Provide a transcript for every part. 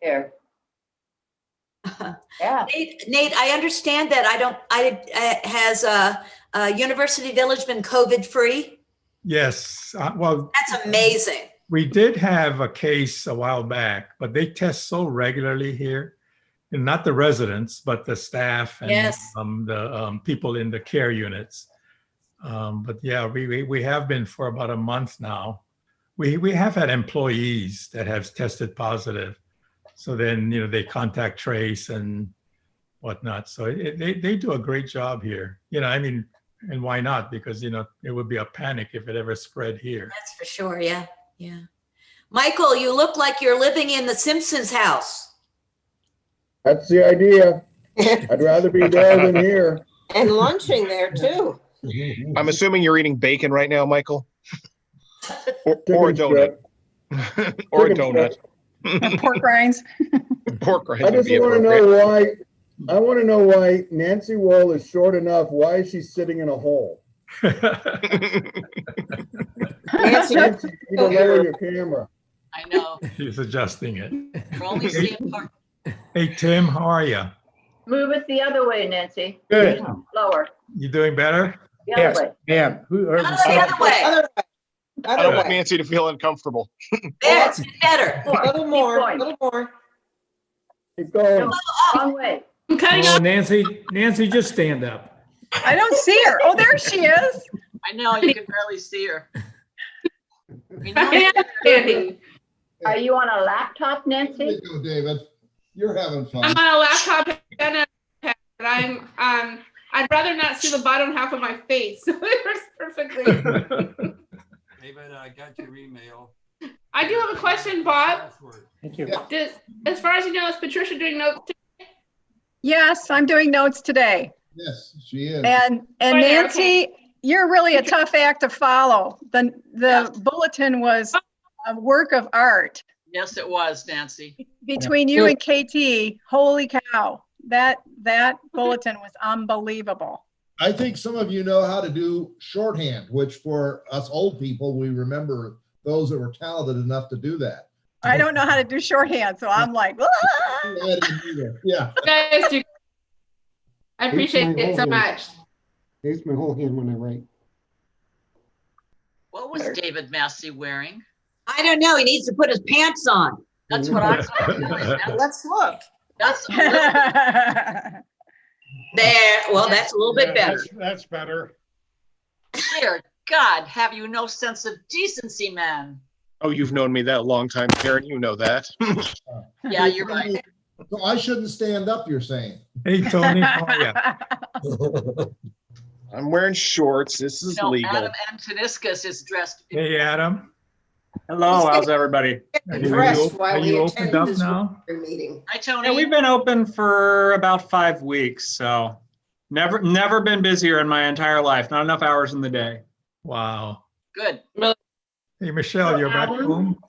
here. Yeah. Nate, I understand that has University Village been COVID free? Yes. Well, That's amazing. we did have a case a while back, but they test so regularly here, and not the residents, but the staff and Yes. the people in the care units. But yeah, we have been for about a month now. We have had employees that have tested positive. So then, they contact trace and whatnot. So they do a great job here. And why not? Because, it would be a panic if it ever spread here. That's for sure. Yeah. Yeah. Michael, you look like you're living in the Simpsons house. That's the idea. I'd rather be there than here. And lunching there too. I'm assuming you're eating bacon right now, Michael? Or a donut. Or a donut. Pork rinds. Pork rinds. I just want to know why. I want to know why Nancy Wall is short enough. Why is she sitting in a hole? Nancy, Nancy, you need to lower your camera. I know. He's adjusting it. We're only seeing part. Hey, Tim, how are you? Move it the other way, Nancy. Good. Lower. You doing better? The other way. Damn. The other way. other way. I Other don't want way. Nancy to feel uncomfortable. There, it's better. A little more. going. A little more. Keep going. Wrong way. I'm cutting Oh, off. Nancy, just stand up. I don't see her. Oh, there she is. I know, you can barely see her. We know Yeah, Andy. Are you on a laptop, Nancy? There you go, David. You're having fun. I'm on a laptop and a pad. I'd rather not see the bottom half of my face. It works perfectly. David, I got your email. I do have a question, Bob. Password. Thank you. As far as you know, is Patricia doing notes today? Yes, I'm doing notes today. Yes, she is. And Nancy, you're really a tough act to follow. The bulletin was a work of art. Yes, it was, Nancy. Between you and KT, holy cow, that bulletin was unbelievable. I think some of you know how to do shorthand, which for us old people, we remember those that were talented enough to do that. I don't know how to do shorthand, so I'm like, "Ah." I didn't either. Yeah. Guys, I appreciate it so much. Here's my whole hand when I write. What was David Massey wearing? I don't know. He needs to put his pants on. That's what I thought. Let's look. That's There. Well, that's a little bit better. That's better. dear God, have you no sense of decency, man? Oh, you've known me that long time, Karen. You know that. Yeah, you're right. So I shouldn't stand up, you're saying? Hey, Tony, how are you? I'm wearing shorts. This is No, legal. Adam Antoniscus is dressed. Hey, Adam. Hello, how's everybody? Are you, Dressed while are we you attend opened up this now? meeting. Hi, Tony. Yeah, we've been open for about 5 weeks, so never been busier in my entire life. Not enough hours in the day. Wow. Good. Hey, Michelle, you're back Adam? home?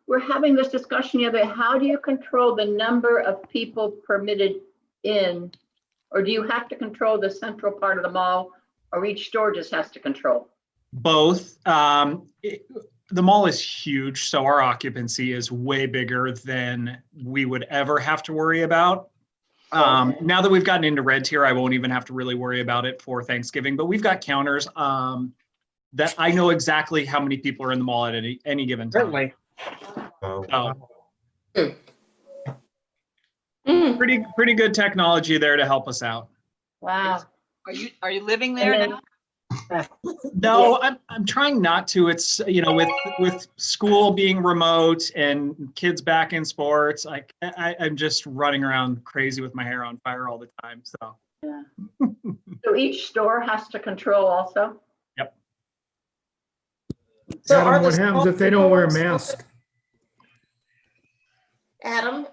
We're having this discussion the other day. How do you control the number of people permitted in? Or do you have to control the central part of the mall, or each store just has to control? Both. The mall is huge, so our occupancy is way bigger than we would ever have to worry about. Now that we've gotten into red tier, I won't even have to really worry about it for Thanksgiving, but we've got counters that I know exactly how many people are in the mall at any given time. Really? So, pretty good technology there to help us out. Wow. Are you living there And now? No, I'm trying not to. It's, with school being remote and kids back in sports, I'm just running around crazy with my hair on fire all the time. So Yeah. So each store has to control also? Yep. So Adam, are the what happens if they don't wear a mask? Adam,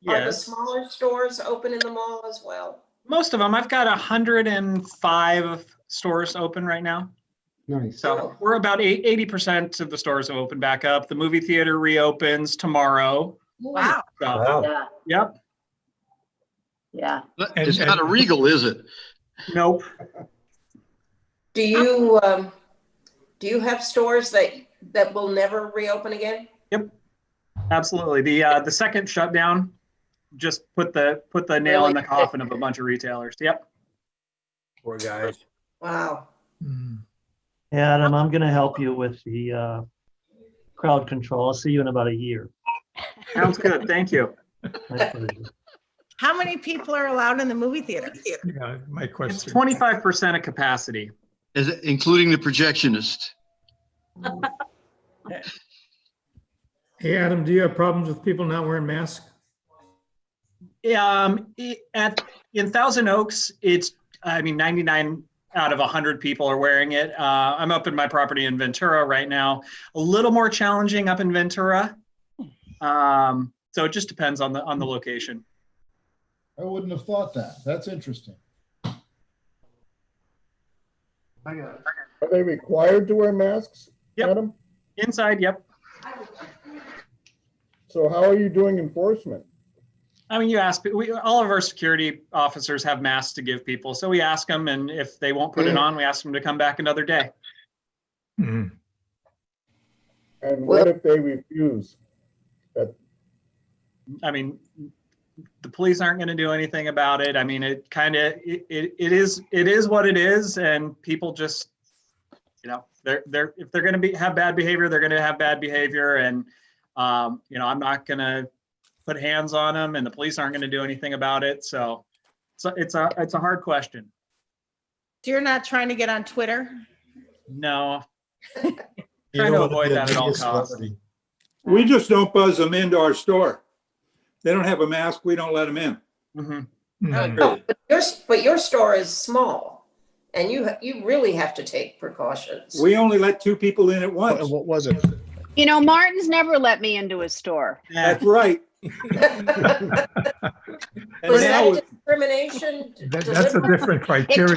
are the Yes, smaller stores open in the mall as well? most of them. I've got 105 stores open right now. Nice. So we're about 80% of the stores have opened back up. The movie theater reopens tomorrow. Wow. So, Yeah, yep. yeah. It's not a Regal, is it? Nope. Do you have stores that will never reopen again? Yep. Absolutely. The second shutdown just put the nail in the coffin of a bunch of retailers. Yep. Poor guys. Wow. Adam, I'm going to help you with the crowd control. I'll see you in about a year. Sounds good. Thank you. My pleasure. How many people are allowed in the movie theater? Yeah, my It's question. 25% of capacity. Is it including the projectionist? Hey, Adam, do you have problems with people not wearing masks? In Thousand Oaks, it's, 99 out of 100 people are wearing it. I'm up in my property in Ventura right now. A little more challenging up in Ventura. So it just depends on the location. I wouldn't have thought that. That's interesting. Are they required to wear masks, Yep. Adam? Inside, yep. So how are you doing enforcement? You ask, all of our security officers have masks to give people. So we ask them, and if they won't put it on, we ask them to come back another day. Mhm. And what if they refuse? The police aren't going to do anything about it. It kind of, it is what it is. And people just, if they're going to have bad behavior, they're going to have bad behavior. And, I'm not going to put hands on them, and the police aren't going to do anything about it. So it's a hard question. So you're not trying to get on Twitter? No. Trying to avoid that at all costs. We just don't buzz them into our store. They don't have a mask, we don't let them in. Mm-hmm. Oh, but your store is small, and you really have to take precautions. We only let 2 people in at once. What was it? Martin's never let me into his store. That's right. Was that discrimination? That's a different criteria.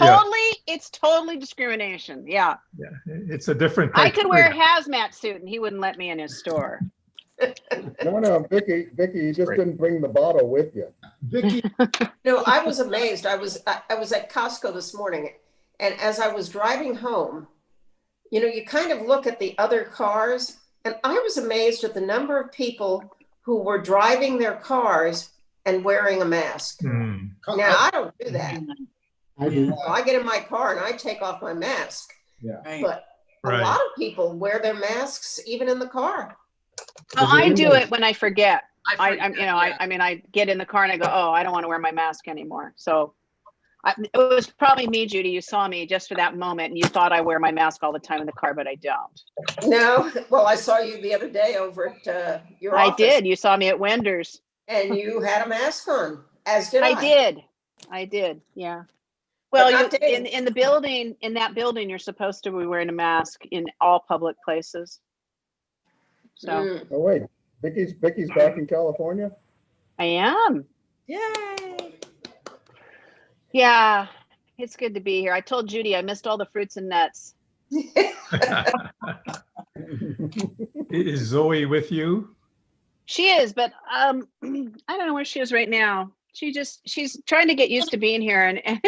It's totally discrimination. Yeah. Yeah, it's a different I criteria. could wear a hazmat suit and he wouldn't let me in his store. No, Vicky, you just didn't bring the bottle with you. Vicky, I was amazed. I was at Costco this morning, and as I was driving home, you kind of look at the other cars, and I was amazed at the number of people who were driving their cars and wearing a mask. Now, I don't do that. I get in my car and I take off my mask. Yeah. But a lot of people wear their masks even in the car. Well, I do it when I forget. I get in the car and I go, oh, I don't want to wear my mask anymore. So it was probably me, Judy. You saw me just for that moment and you thought I wear my mask all the time in the car, but I don't. No, well, I saw you the other day over at your office. I did. You saw me at Wender's. And you had a mask on, as did I. I did. Yeah. Well, in that building, you're supposed to be wearing a mask in all public places. So. Oh wait, Vicky's back in California? I am. Yay. Yeah, it's good to be here. I told Judy I missed all the fruits and nuts. Is Zoe with you? She is, but I don't know where she is right now. She's trying to get used to being here, and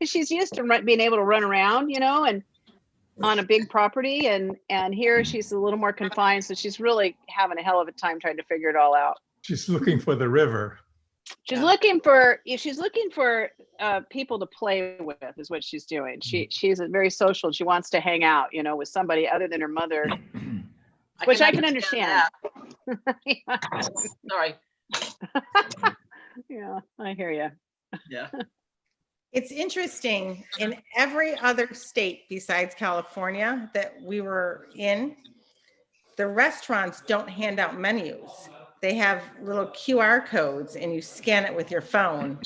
she's used to being able to run around, and on a big property, and here she's a little more confined, so she's really having a hell of a time trying to figure it all out. She's looking for the river. She's looking for people to play with is what she's doing. She's very social. She wants to hang out, with somebody other than her mother, which I can understand. Sorry. Yeah, I hear you. Yeah. It's interesting, in every other state besides California that we were in, the restaurants don't hand out menus. They have little QR codes and you scan it with your phone.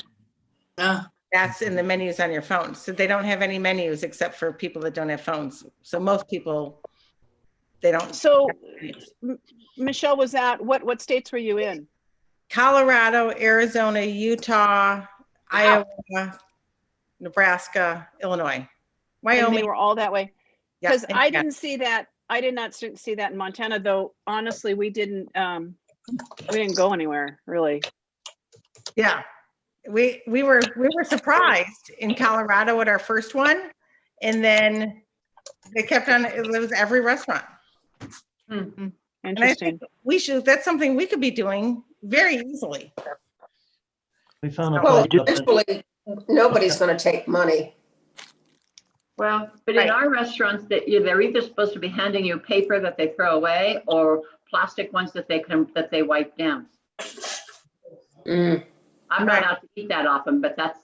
That's in the menus on your phone. So they don't have any menus except for people that don't have phones. So most people, they don't. So Michelle, was that, what states were you in? Colorado, Arizona, Utah, Iowa, Nebraska, Illinois, Wyoming. And they were all that way. Because Yeah, I didn't see that. I did not see that in Montana, though. Honestly, we didn't go anywhere really. Yeah, we were surprised in Colorado at our first one, and then they kept on. It was every restaurant. Mm-hmm. And I think that's something we could be doing very easily. We found a Well, place up in, eventually, nobody's going to take money. Well, but in our restaurants, they're either supposed to be handing you paper that they throw away or plastic ones that they wipe down. I'm not out to eat that often, but that's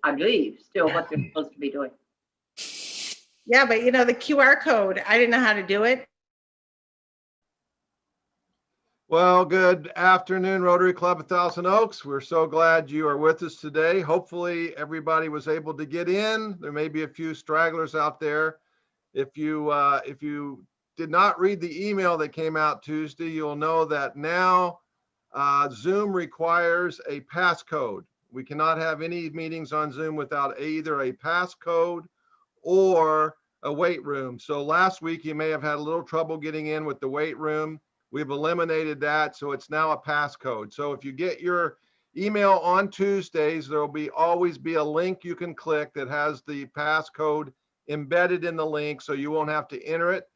I believe, still what they're supposed to be doing. Yeah, but you know, the QR code, I didn't know how to do it. Well, good afternoon, Rotary Club of Thousand Oaks. We're so glad you are with us today. Hopefully everybody was able to get in. There may be a few stragglers out there. If you did not read the email that came out Tuesday, you'll know that now Zoom requires a passcode. We cannot have any meetings on Zoom without either a passcode or a wait room. So last week you may have had a little trouble getting in with the wait room. We've eliminated that, so it's now a passcode. So if you get your email on Tuesdays, there will always be a link you can click that has the passcode embedded in the link, so you won't have to enter it.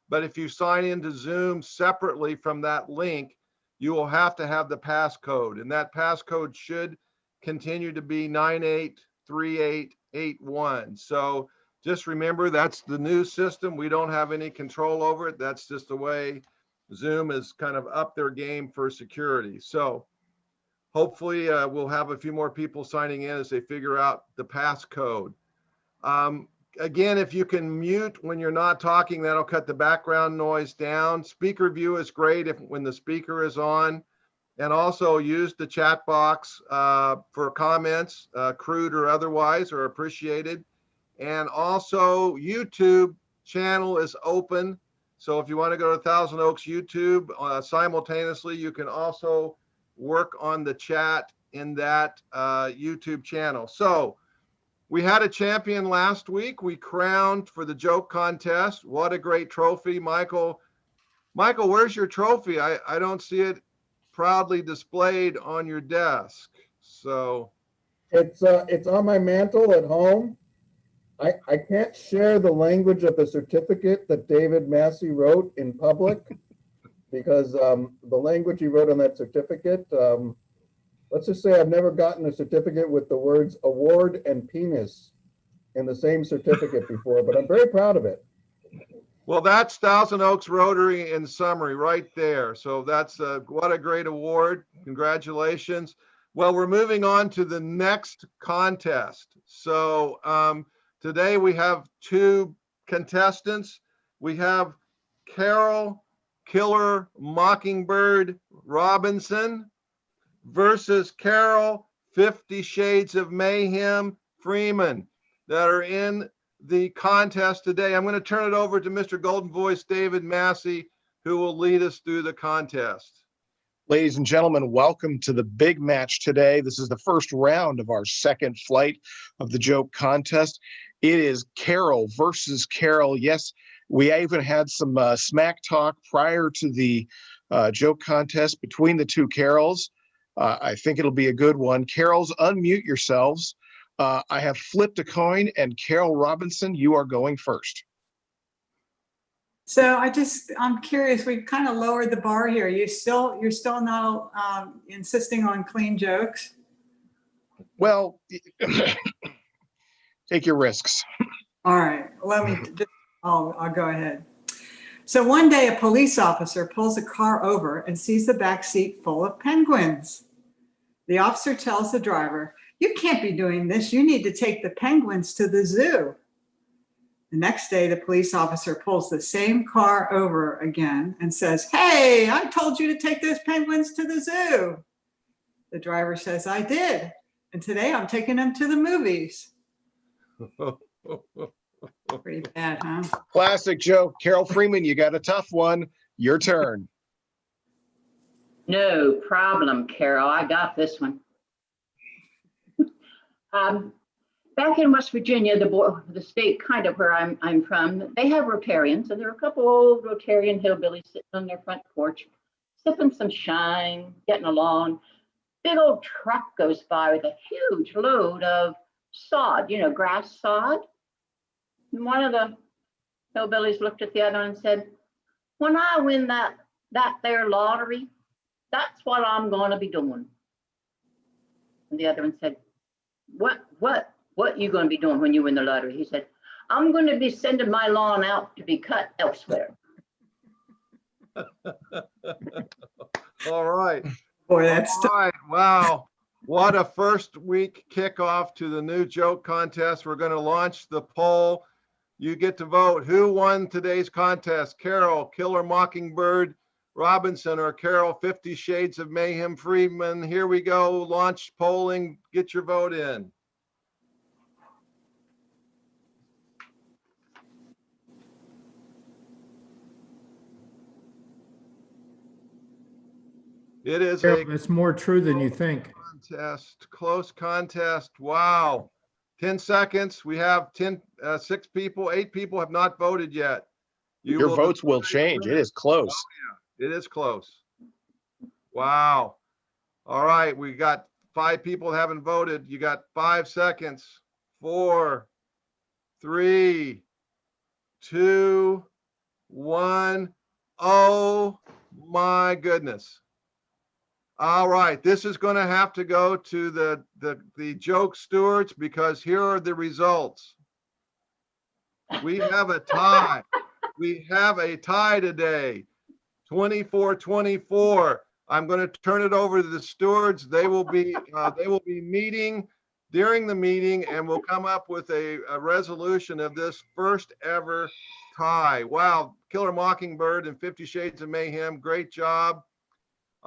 But if you sign into Zoom separately from that link, you will have to have the passcode, and that passcode should continue to be 983881. So just remember, that's the new system. We don't have any control over it. That's just the way Zoom has kind of upped their game for security. So hopefully we'll have a few more people signing in as they figure out the passcode. Again, if you can mute when you're not talking, that'll cut the background noise down. Speaker view is great when the speaker is on. And also use the chat box for comments, crude or otherwise, are appreciated. And also YouTube channel is open. So if you want to go to Thousand Oaks YouTube simultaneously, you can also work on the chat in that YouTube channel. So we had a champion last week. We crowned for the joke contest. What a great trophy, Michael. Michael, where's your trophy? I don't see it proudly displayed on your desk. So it's on my mantle at home. I can't share the language of the certificate that David Massey wrote in public because the language he wrote on that certificate, let's just say I've never gotten a certificate with the words award and penis in the same certificate before, but I'm very proud of it. Well, that's Thousand Oaks Rotary in summary right there. So that's what a great award. Congratulations. Well, we're moving on to the next contest. So today we have two contestants. We have Carol Killer Mockingbird Robinson versus Carol 50 Shades of Mayhem Freeman that are in the contest today. I'm going to turn it over to Mr. Golden Voice David Massey, who will lead us through the contest. Ladies and gentlemen, welcome to the big match today. This is the first round of our second flight of the joke contest. It is Carol versus Carol. Yes, we even had some smack talk prior to the joke contest between the two Carols. I think it'll be a good one. Carols, unmute yourselves. I have flipped a coin, and Carol Robinson, you are going first. So I'm curious, we kind of lowered the bar here. You're still now insisting on clean jokes? Well, take your risks. All right, I'll go ahead. So one day a police officer pulls a car over and sees the back seat full of penguins. The officer tells the driver, "You can't be doing this. You need to take the penguins to the zoo." The next day, the police officer pulls the same car over again and says, "Hey, I told you to take those penguins to the zoo." The driver says, "I did. And today I'm taking them to the movies." Pretty bad, huh? Classic joke. Carol Freeman, you got a tough one. Your turn. No problem, Carol. I got this one. Back in West Virginia, the state kind of where I'm from, they have Rotarians, and there are a couple old Rotarian hillbillies sitting on their front porch, sipping some shine, getting along. Big old truck goes by with a huge load of sod, grass sod. And one of the hillbillies looked at the other and said, when I win that there lottery, that's what I'm gonna be doing. And the other one said, what you gonna be doing when you win the lottery? He said, I'm gonna be sending my lawn out to be cut elsewhere. All right. Boy, that's All right. Wow. What a first week kickoff to the new joke contest. We're going to launch the poll. You get to vote. Who won today's contest? Carol, Killer Mockingbird, Robinson, or Carol, 50 Shades of Mayhem Friedman? Here we go. Launch polling. Get your vote in. It is a It's more true than you think. contest, close contest. Wow. 10 seconds. We have 6 people, 8 people have not voted yet. Your votes will change. It is close. Oh, yeah. It is close. Wow. All right. We got 5 people haven't voted. You got 5 seconds. 4, 3, 2, 1. Oh my goodness. All right, this is going to have to go to the joke stewards because here are the results. We have a tie. We have a tie today, 24-24. I'm going to turn it over to the stewards. They will be meeting during the meeting, and we'll come up with a resolution of this first ever tie. Wow, Killer Mockingbird and 50 Shades of Mayhem, great job.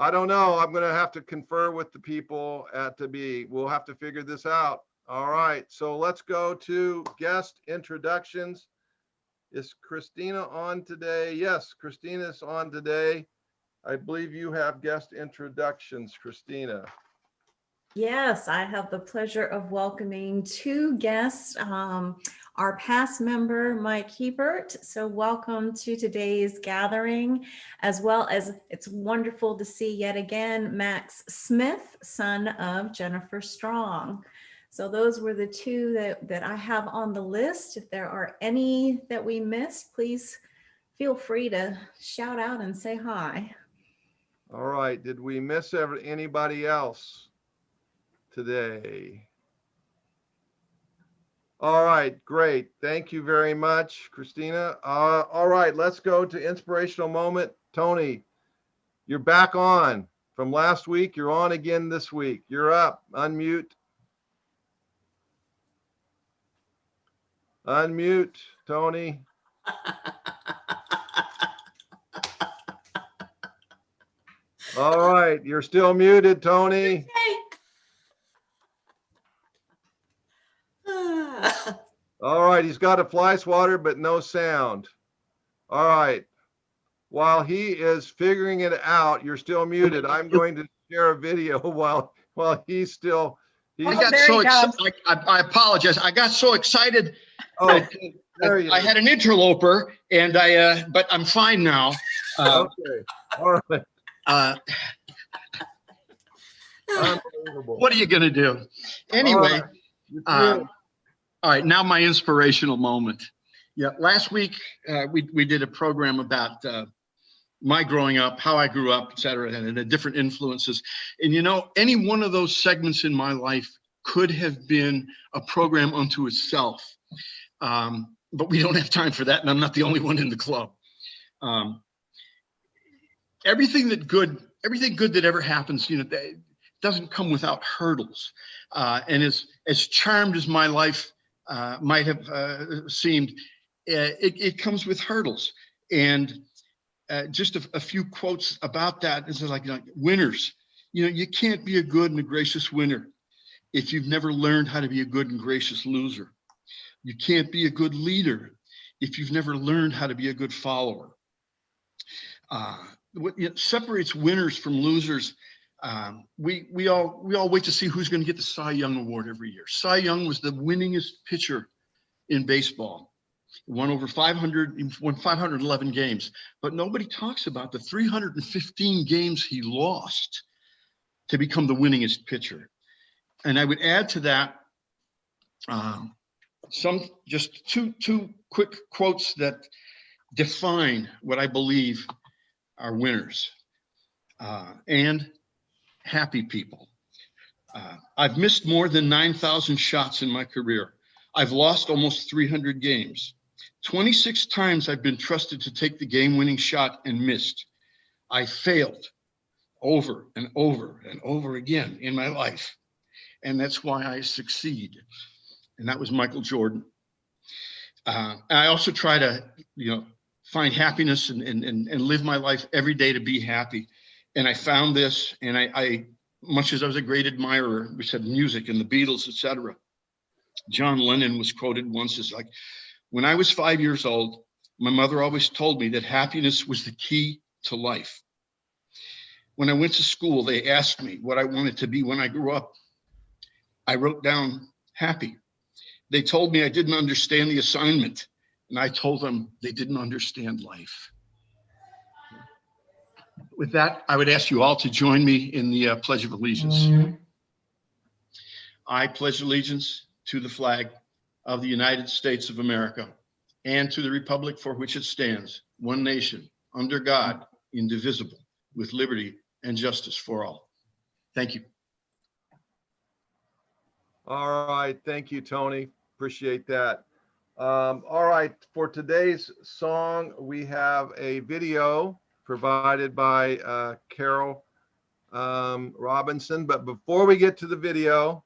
I don't know. I'm going to have to confer with the people we'll have to figure this out. All right. So let's go to guest introductions. Is Christina on today? Yes, Christina's on today. I believe you have guest introductions, Christina. Yes, I have the pleasure of welcoming 2 guests. Our past member, Mike Hebert. So welcome to today's gathering, as well as it's wonderful to see yet again, Max Smith, son of Jennifer Strong. So those were the 2 that I have on the list. If there are any that we missed, please feel free to shout out and say hi. All right. Did we miss anybody else today? All right, great. Thank you very much, Christina. All right, let's go to inspirational moment. Tony, you're back on from last week. You're on again this week. You're up. Unmute. Unmute, Tony. All right, you're still muted, Tony. All right, he's got a fly swatter, but no sound. All right. While he is figuring it out, you're still muted. I'm going to share a video while he's still. I got so excited. I apologize. I got so excited. Oh, there you I had an interloper, and but I'm fine now. Okay. All right. What are you gonna do? Anyway. All right, now my inspirational moment. Yeah, last week we did a program about my growing up, how I grew up, et cetera, and the different influences. And you know, any one of those segments in my life could have been a program unto itself. But we don't have time for that, and I'm not the only one in the club. Everything good that ever happens, you know, doesn't come without hurdles. And as charmed as my life might have seemed, it comes with hurdles. And just a few quotes about that is like winners. You know, you can't be a good and a gracious winner if you've never learned how to be a good and gracious loser. You can't be a good leader if you've never learned how to be a good follower. What separates winners from losers, we all wait to see who's going to get the Cy Young Award every year. Cy Young was the winningest pitcher in baseball. He won over 511 games, but nobody talks about the 315 games he lost to become the winningest pitcher. And I would add to that just two quick quotes that define what I believe are winners and happy people. I've missed more than 9,000 shots in my career. I've lost almost 300 games. 26 times I've been trusted to take the game-winning shot and missed. I failed over and over and over again in my life. And that's why I succeed. And that was Michael Jordan. I also try to, find happiness and live my life every day to be happy. And I found this, and I much as I was a great admirer, we said music and the Beatles, etc. John Lennon was quoted once as like, when I was 5 years old, my mother always told me that happiness was the key to life. When I went to school, they asked me what I wanted to be when I grew up. I wrote down happy. They told me I didn't understand the assignment, and I told them they didn't understand life. With that, I would ask you all to join me in the Pledge of Allegiance. I pledge allegiance to the flag of the United States of America and to the republic for which it stands, one nation, under God, indivisible, with liberty and justice for all. Thank you. All right. Thank you, Tony. Appreciate that. All right. For today's song, we have a video provided by Carol Robinson. But before we get to the video,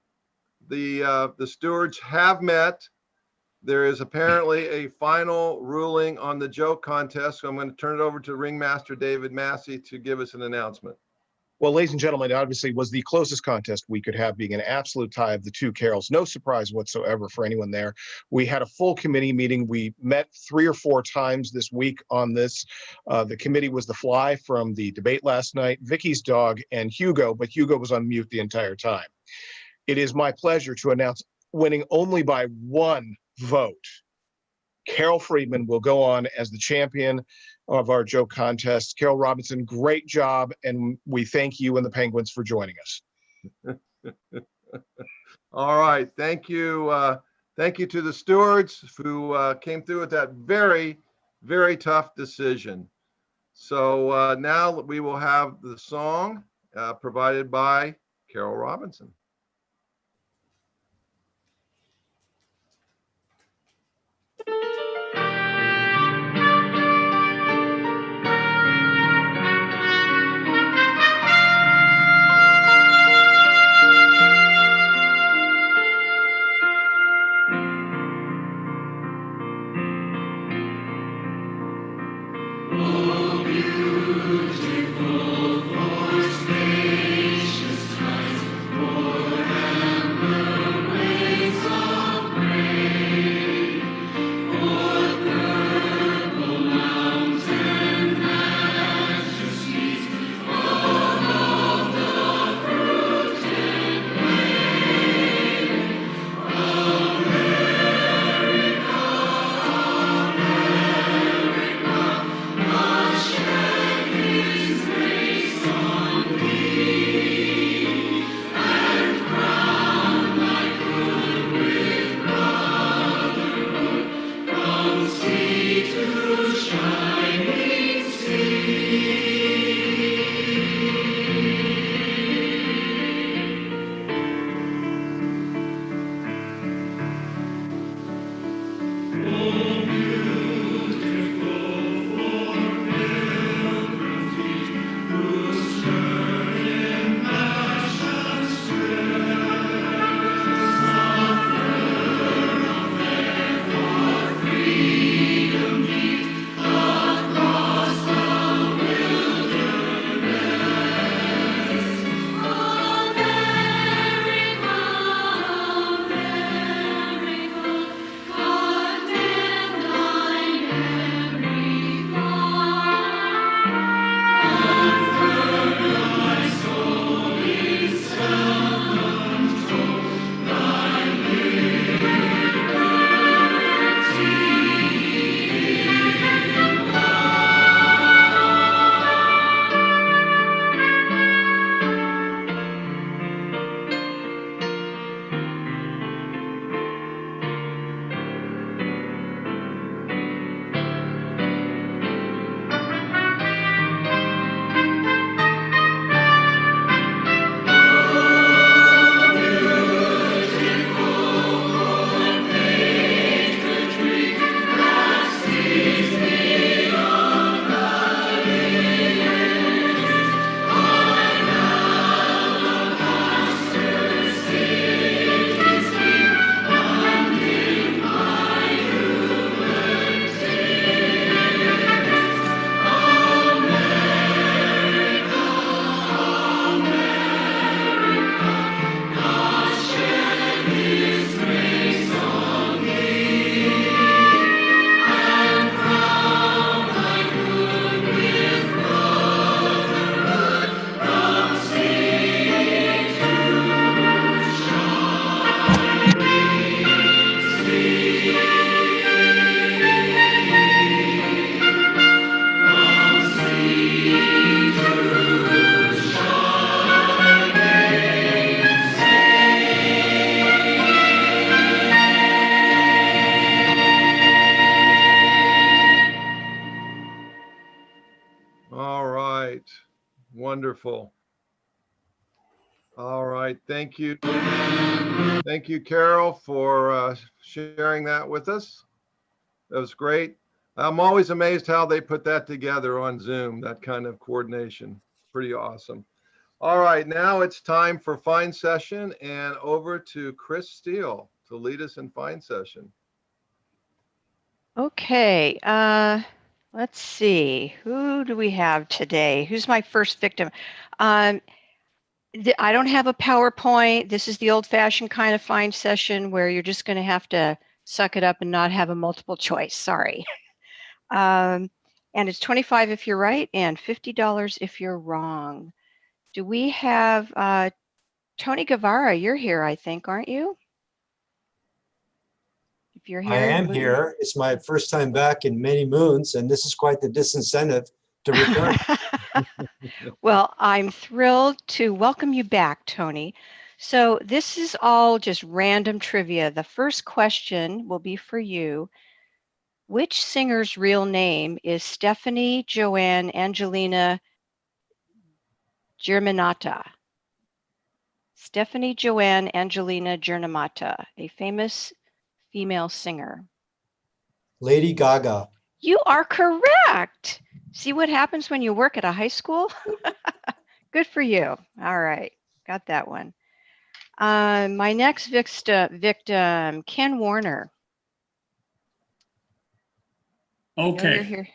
the stewards have met. There is apparently a final ruling on the joke contest. So I'm going to turn it over to Ringmaster David Massey to give us an announcement. Well, ladies and gentlemen, it obviously was the closest contest we could have, being an absolute tie of the two Carols. No surprise whatsoever for anyone there. We had a full committee meeting. We met 3 or 4 times this week on this. The committee was the fly from the debate last night, Vicky's dog, and Hugo, but Hugo was on mute the entire time. It is my pleasure to announce, winning only by 1 vote, Carol Friedman will go on as the champion of our joke contest. Carol Robinson, great job, and we thank you and the Penguins for joining us. All right, thank you. Thank you to the stewards who came through with that very, very tough decision. So now we will have the song provided by Carol Robinson. Beautiful for spacious times, for Wonderful. All right. Thank you. Thank you, Carol, for sharing that with us. That was great. I'm always amazed how they put that together on Zoom, that kind of coordination. Pretty awesome. All right, now it's time for fine session, and over to Chris Steele to lead us in fine session. Okay, let's see. Who do we have today? Who's my first victim? I don't have a PowerPoint. This is the old-fashioned kind of fine session where you're just going to have to suck it up and not have a multiple choice. Sorry. And it's $25 if you're right and $50 if you're wrong. Do we have Tony Guevara? You're here, I think, aren't you? If you're here, I am here. It's my first time back in many moons, and this is quite the disincentive to return. Well, I'm thrilled to welcome you back, Tony. So this is all just random trivia. The first question will be for you. Which singer's real name is Stephanie Joanne Angelina Germanata? Stephanie Joanne Angelina Germanata, a famous female singer. Lady Gaga. You are correct. See what happens when you work at a high school? Good for you. All right, got that one. My next victim, Ken Warner. Okay. You're here.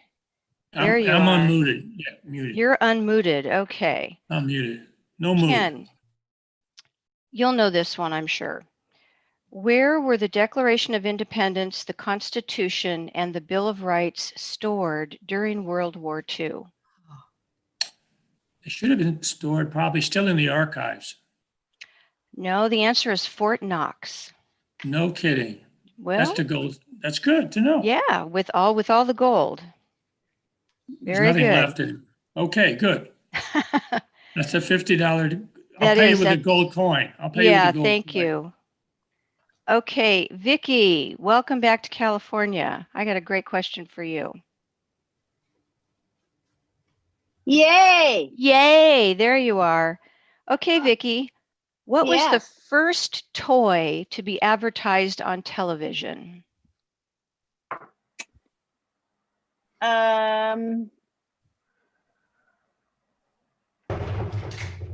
There I'm you are. unmuted. Yeah, muted. You're unmuted. Okay. I'm muted. No mute. Ken, you'll know this one, I'm sure. Where were the Declaration of Independence, the Constitution, and the Bill of Rights stored during World War II? It should have been stored probably still in the archives. No, the answer is Fort Knox. No kidding. Well, That's the gold. That's good to know. yeah, with all the gold. There's Very nothing good. left in. Okay, good. That's a $50. I'll That pay is you with a that- gold coin. I'll pay you Yeah, with a gold thank coin. you. Okay, Vicky, welcome back to California. I got a great question for you. Yay! Yay, there you are. Okay, Vicky, what was the Yes. first toy to be advertised on television?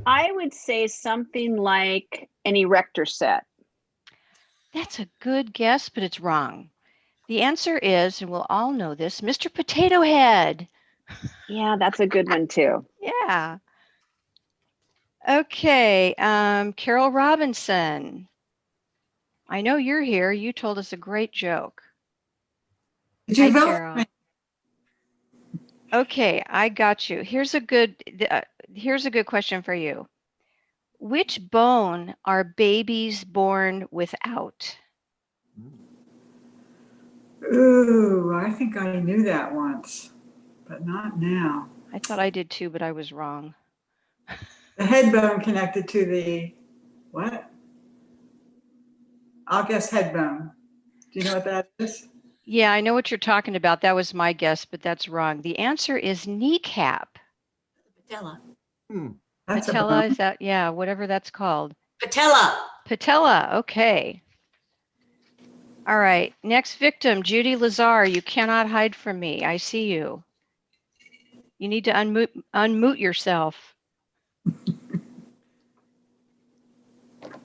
I would say something like an erector set. That's a good guess, but it's wrong. The answer is, and we'll all know this, Mr. Potato Head. Yeah, that's a good one too. Yeah. Okay, Carol Robinson. I know you're here. You told us a great joke. Did you Hi, vote for Carol. me? Okay, I got you. Here's a good question for you. Which bone are babies born without? Ooh, I think I knew that once, but not now. I thought I did too, but I was wrong. The head bone connected to the what? I'll guess head bone. Do you know what that is? Yeah, I know what you're talking about. That was my guess, but that's wrong. The answer is kneecap. Patella. That's a Patella, bone. is that, yeah, whatever that's called. Patella. Patella, okay. All right, next victim, Judy Lazar. You cannot hide from me. I see you. You need to unmute yourself.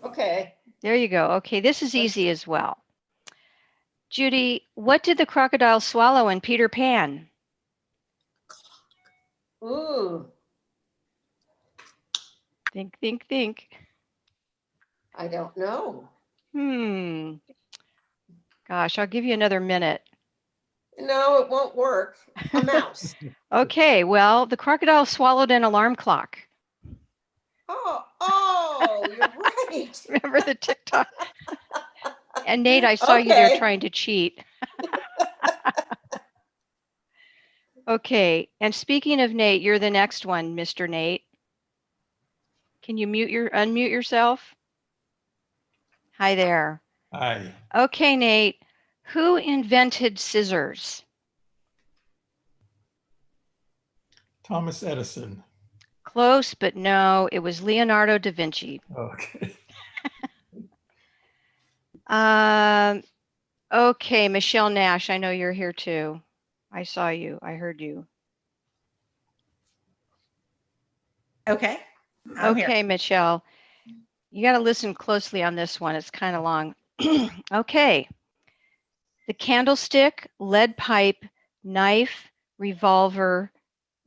Okay. There you go. Okay, this is easy as well. Judy, what did the crocodile swallow in Peter Pan? Ooh, Think, think, think. I don't know. Gosh, I'll give you another minute. No, it won't work. A mouse. Okay, well, the crocodile swallowed an alarm clock. Oh, you're right. Remember the TikTok? And Nate, I saw you there Okay. trying to cheat. Okay, and speaking of Nate, you're the next one, Mr. Nate. Can you unmute yourself? Hi there. Hi. Okay, Nate, who invented scissors? Thomas Edison. Close, but no, it was Leonardo da Vinci. Okay. Okay, Michelle Nash, I know you're here too. I saw you. I heard you. Okay. I'm here. Okay, Michelle, you got to listen closely on this one. It's kind of long. Okay. The candlestick, lead pipe, knife, revolver,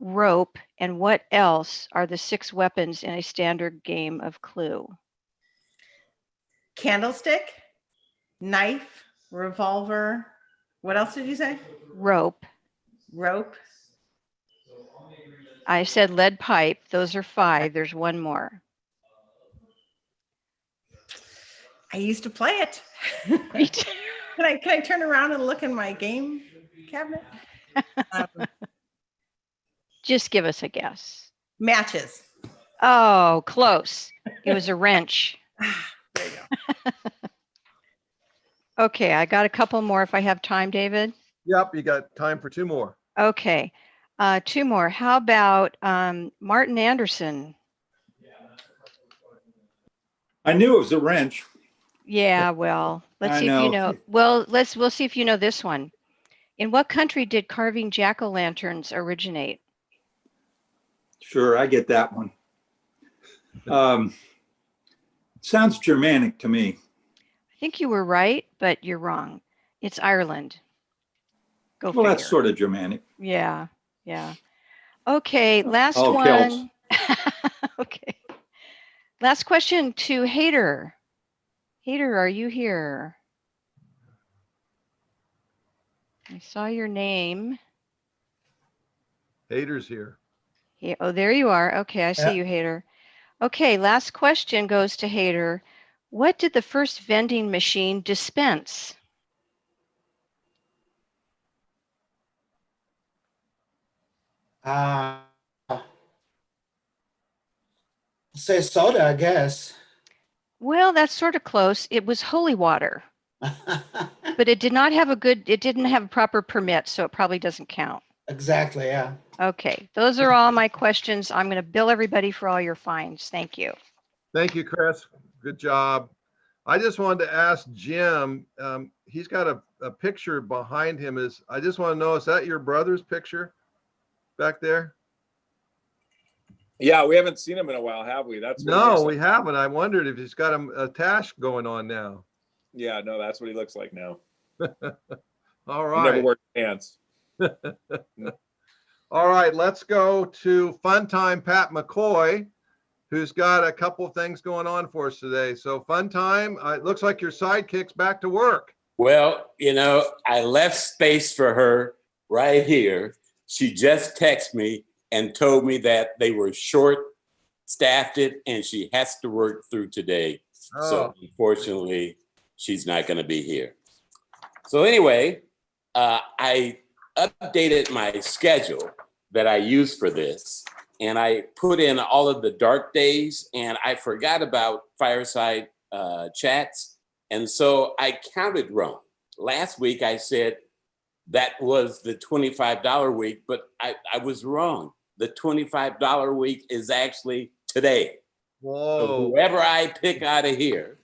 rope, and what else are the 6 weapons in a standard game of Clue? Candlestick, knife, revolver. What else did you say? Rope. Rope. I said lead pipe. Those are 5. There's one more. I used to play it. Can I turn around and look in my game cabinet? Just give us a guess. Matches. Oh, close. It was a wrench. There you go. Okay, I got a couple more if I have time, David. Yep, you got time for 2 more. Okay, 2 more. How about Martin Anderson? I knew it was a wrench. Yeah, well, let's I see if you know. know. Well, we'll see if you know this one. In what country did carving jack-o'-lanterns originate? Sure, I get that one. Sounds Germanic to me. I think you were right, but you're wrong. It's Ireland. Go Well, that's figure. sort of Germanic. Yeah, yeah. Okay, last All Celts. one. Okay. Last question to Hader. Hader, are you here? I saw your name. Haters here. Yeah, oh, there you are. Okay, I see Yeah. you, Hader. Okay, last question goes to Hader. What did the first vending machine dispense? Say soda, I guess. Well, that's sort of close. It was holy water. But it didn't have a proper permit, so it probably doesn't count. Exactly, yeah. Okay, those are all my questions. I'm going to bill everybody for all your fines. Thank you. Thank you, Chris. Good job. I just wanted to ask Jim, he's got a picture behind him. I just want to know, is that your brother's picture back there? Yeah, we haven't seen him in a while, have we? That's what he No, looks we like. haven't. I wondered if he's got a task going on now. Yeah, no, that's what he looks like now. All He never right. wears pants. All right, let's go to Fun Time Pat McCoy, who's got a couple of things going on for us today. So Fun Time, it looks like your sidekick's back to work. Well, I left space for her right here. She just texted me and told me that they were short-staffed and she has to work through today. So unfortunately, she's not going to be here. So anyway, I updated my schedule that I use for this, and I put in all of the dark days, and I forgot about fireside chats. And so I counted wrong. Last week I said that was the $25 week, but I was wrong. The $25 week is actually today. Whoa. So whoever I pick out of here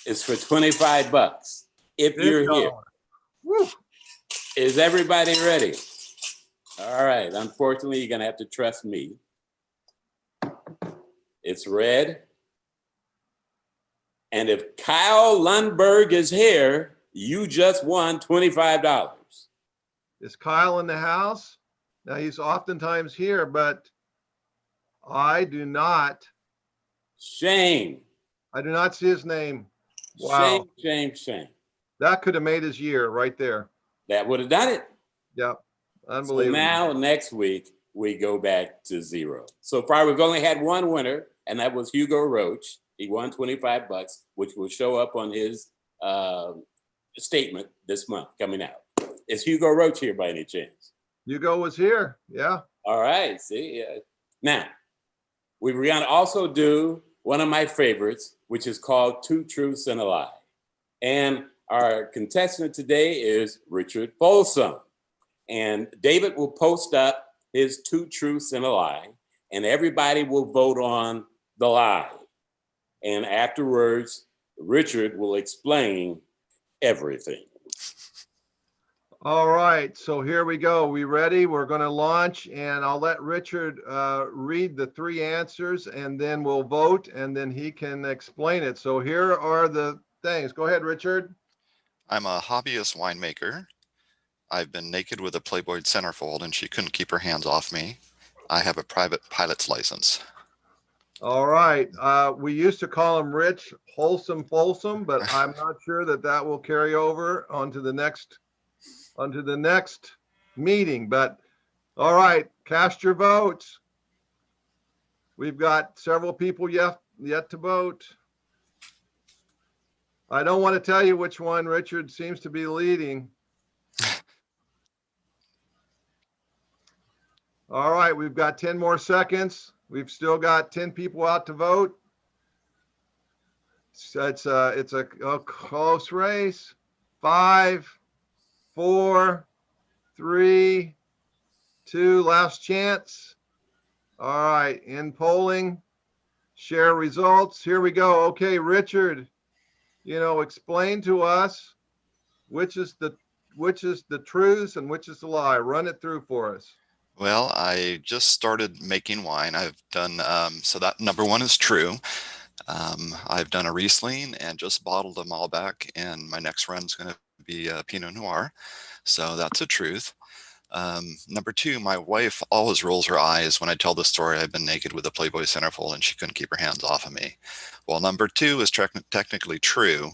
is for $25 if you're here. Woo. Is everybody ready? All right. Unfortunately, you're going to have to trust me. It's red. And if Kyle Lundberg is here, you just won $25. Is Kyle in the house? Now, he's oftentimes here, but I do not. Shame. I do not see his name. Wow. Shame. That could have made his year right there. That would have done it. Yep. So Unbelievable. now, next week, we go back to 0. So far, we've only had one winner, and that was Hugo Roach. He won $25, which will show up on his statement this month coming out. Is Hugo Roach here by any chance? Hugo was here. Yeah. All right. See. Now, we were going to also do one of my favorites, which is called Two Truths and a Lie. And our contestant today is Richard Folsom. And David will post up his 2 truths and a lie, and everybody will vote on the lie. And afterwards, Richard will explain everything. All right, so here we go. We ready? We're going to launch, and I'll let Richard read the 3 answers, and then we'll vote, and then he can explain it. So here are the things. Go ahead, Richard. I'm a hobbyist winemaker. I've been naked with a Playboy centerfold and she couldn't keep her hands off me. I have a private pilot's license. All right. We used to call him Rich Wholesome Folsom, but I'm not sure that that will carry over onto the next meeting. But all right, cast your votes. We've got several people yet to vote. I don't want to tell you which one Richard seems to be leading. All right, we've got 10 more seconds. We've still got 10 people out to vote. So it's a close race. 5, 4, 3, 2, last chance. All right, in polling, share results. Here we go. Okay, Richard, explain to us which is the truth and which is the lie. Run it through for us. Well, I just started making wine. I've done, so that number 1 is true. I've done a Riesling and just bottled a Malbec, and my next run is going to be a Pinot Noir. So that's a truth. Number 2, my wife always rolls her eyes when I tell the story I've been naked with a Playboy centerfold and she couldn't keep her hands off of me. Well, number 2 is technically true.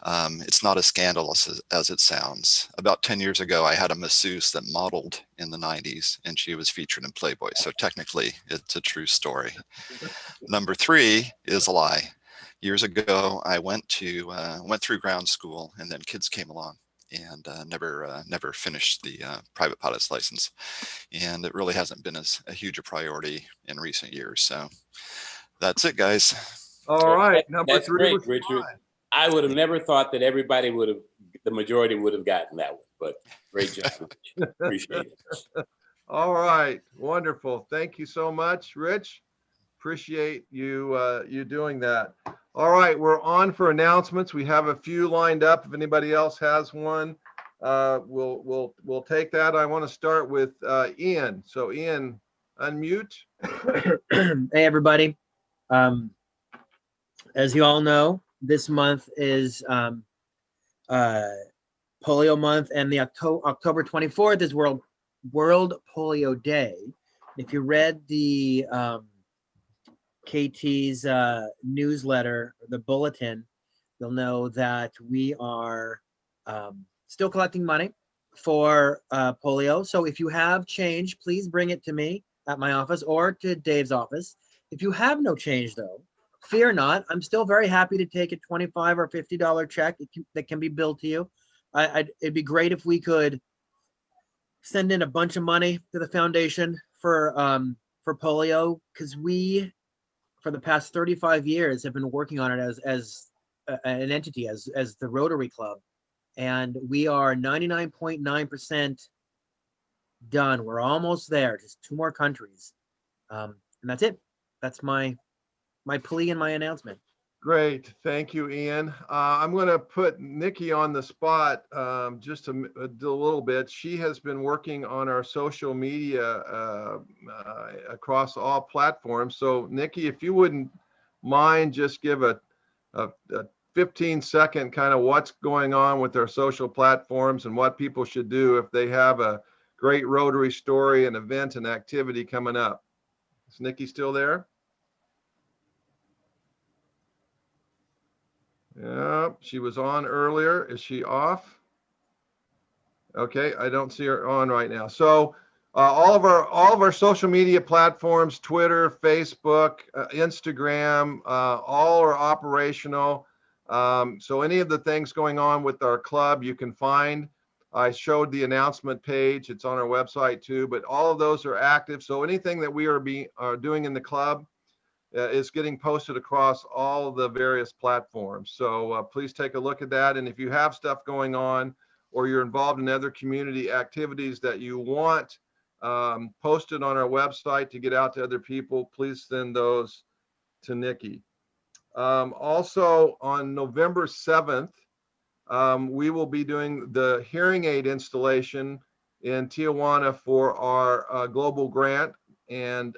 It's not as scandalous as it sounds. About 10 years ago, I had a masseuse that modeled in the 90s and she was featured in Playboy. So technically it's a true story. Number 3 is a lie. Years ago, I went through ground school, and then kids came along and never finished the private pilot's license. And it really hasn't been a huge a priority in recent years. So that's it, guys. All right. Number That's 3 great, was Richard. I would have never thought that the majority would have gotten that one, but great job. Appreciate it. All right. Wonderful. Thank you so much, Rich. Appreciate you doing that. All right. We're on for announcements. We have a few lined up. If anybody else has one, we'll take that. I want to start with Ian. So Ian, unmute. Hey, everybody. As you all know, this month is Polio Month, and the October 24th is World Polio Day. If you read the KT's newsletter, the bulletin, you'll know that we are still collecting money for polio. So if you have change, please bring it to me at my office or to Dave's office. If you have no change, though, fear not. I'm still very happy to take a $25 or $50 check that can be billed to you. It'd be great if we could send in a bunch of money to the foundation for polio, because we, for the past 35 years, have been working on it as an entity, as the Rotary Club, and we are 99.9% done. We're almost there, just 2 more countries, and that's it. That's my plea and my announcement. Great. Thank you, Ian. I'm going to put Nikki on the spot just a little bit. She has been working on our social media across all platforms. So Nikki, if you wouldn't mind, just give a 15-second kind of what's going on with our social platforms and what people should do if they have a great Rotary story, an event, and activity coming up. Is Nikki still there? Yeah, she was on earlier. Is she off? Okay, I don't see her on right now. So all of our social media platforms, Twitter, Facebook, Instagram, all are operational. So any of the things going on with our club, you can find. I showed the announcement page. It's on our website too, but all of those are active. So anything that we are doing in the club is getting posted across all the various platforms. So please take a look at that. And if you have stuff going on or you're involved in other community activities that you want posted on our website to get out to other people, please send those to Nikki. Also on November 7th, we will be doing the hearing aid installation in Tijuana for our global grant. And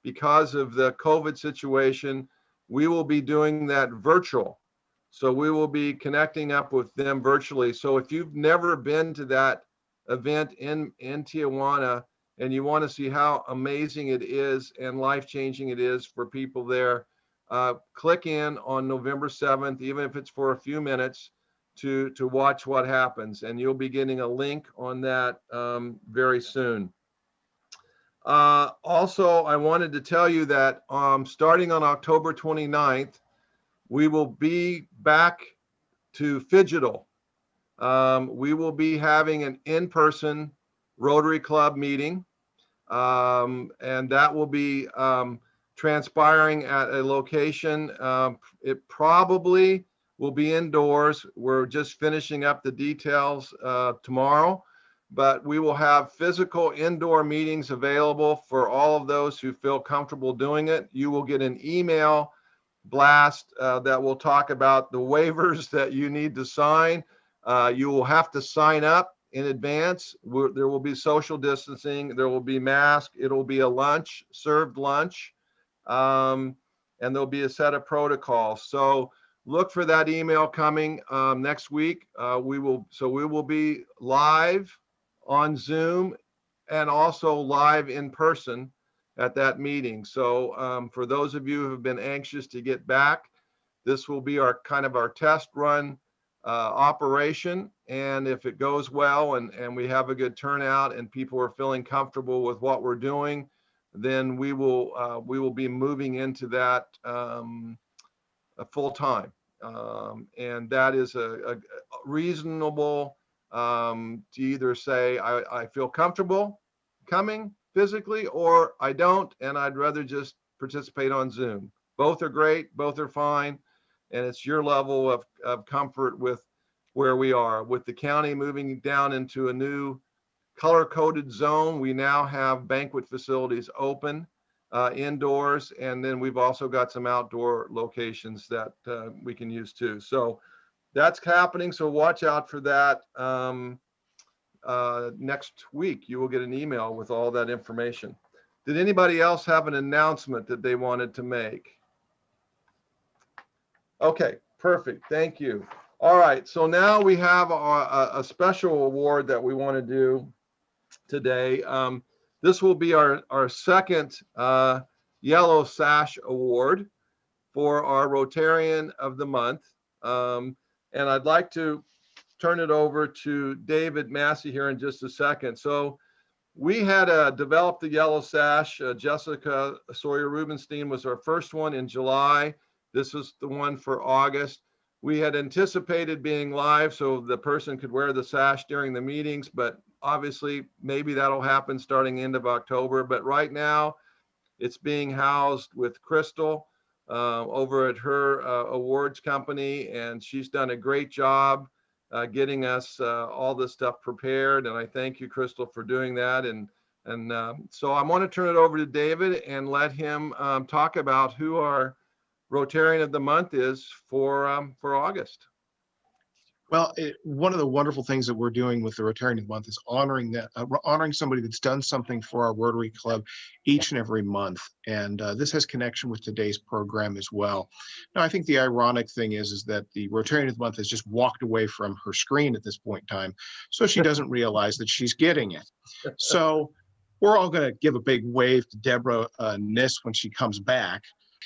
because of the COVID situation, we will be doing that virtual. So we will be connecting up with them virtually. So if you've never been to that event in Tijuana and you want to see how amazing it is and life-changing it is for people there, click in on November 7th, even if it's for a few minutes, to watch what happens. And you'll be getting a link on that very soon. Also, I wanted to tell you that starting on October 29th, we will be back to Phygital. We will be having an in-person Rotary Club meeting, and that will be transpiring at a location. It probably will be indoors. We're just finishing up the details tomorrow, but we will have physical indoor meetings available for all of those who feel comfortable doing it. You will get an email blast that will talk about the waivers that you need to sign. You will have to sign up in advance. There will be social distancing. There will be masks. It'll be a lunch, served lunch, and there'll be a set of protocols. So look for that email coming next week. We will be live on Zoom and also live in person at that meeting. So for those of you who have been anxious to get back, this will be our kind of our test run operation. And if it goes well and we have a good turnout and people are feeling comfortable with what we're doing, then we will be moving into that full time. And that is a reasonable to either say, I feel comfortable coming physically, or I don't, and I'd rather just participate on Zoom. Both are great, both are fine, and it's your level of comfort with where we are. With the county moving down into a new color-coded zone, we now have banquet facilities open indoors, and then we've also got some outdoor locations that we can use too. So that's happening, so watch out for that. Next week, you will get an email with all that information. Did anybody else have an announcement that they wanted to make? Okay, perfect. Thank you. All right, so now we have a special award that we want to do today. This will be our second Yellow Sash Award for our Rotarian of the Month. And I'd like to turn it over to David Massey here in just a second. So we had developed the Yellow Sash. Jessica Sawyer Rubenstein was our first one in July. This was the one for August. We had anticipated being live so the person could wear the sash during the meetings, but obviously maybe that'll happen starting end of October. But right now it's being housed with Crystal over at her awards company, and she's done a great job getting us all this stuff prepared. And I thank you, Crystal, for doing that. And so I want to turn it over to David and let him talk about who our Rotarian of the Month is for August. Well, one of the wonderful things that we're doing with the Rotarian of the Month is honoring somebody that's done something for our Rotary Club each and every month. And this has connection with today's program as well. Now, I think the ironic thing is that the Rotarian of the Month has just walked away from her screen at this point in time, so she doesn't realize that she's getting it. So we're all going to give a big wave to Deborah Niss when she comes back.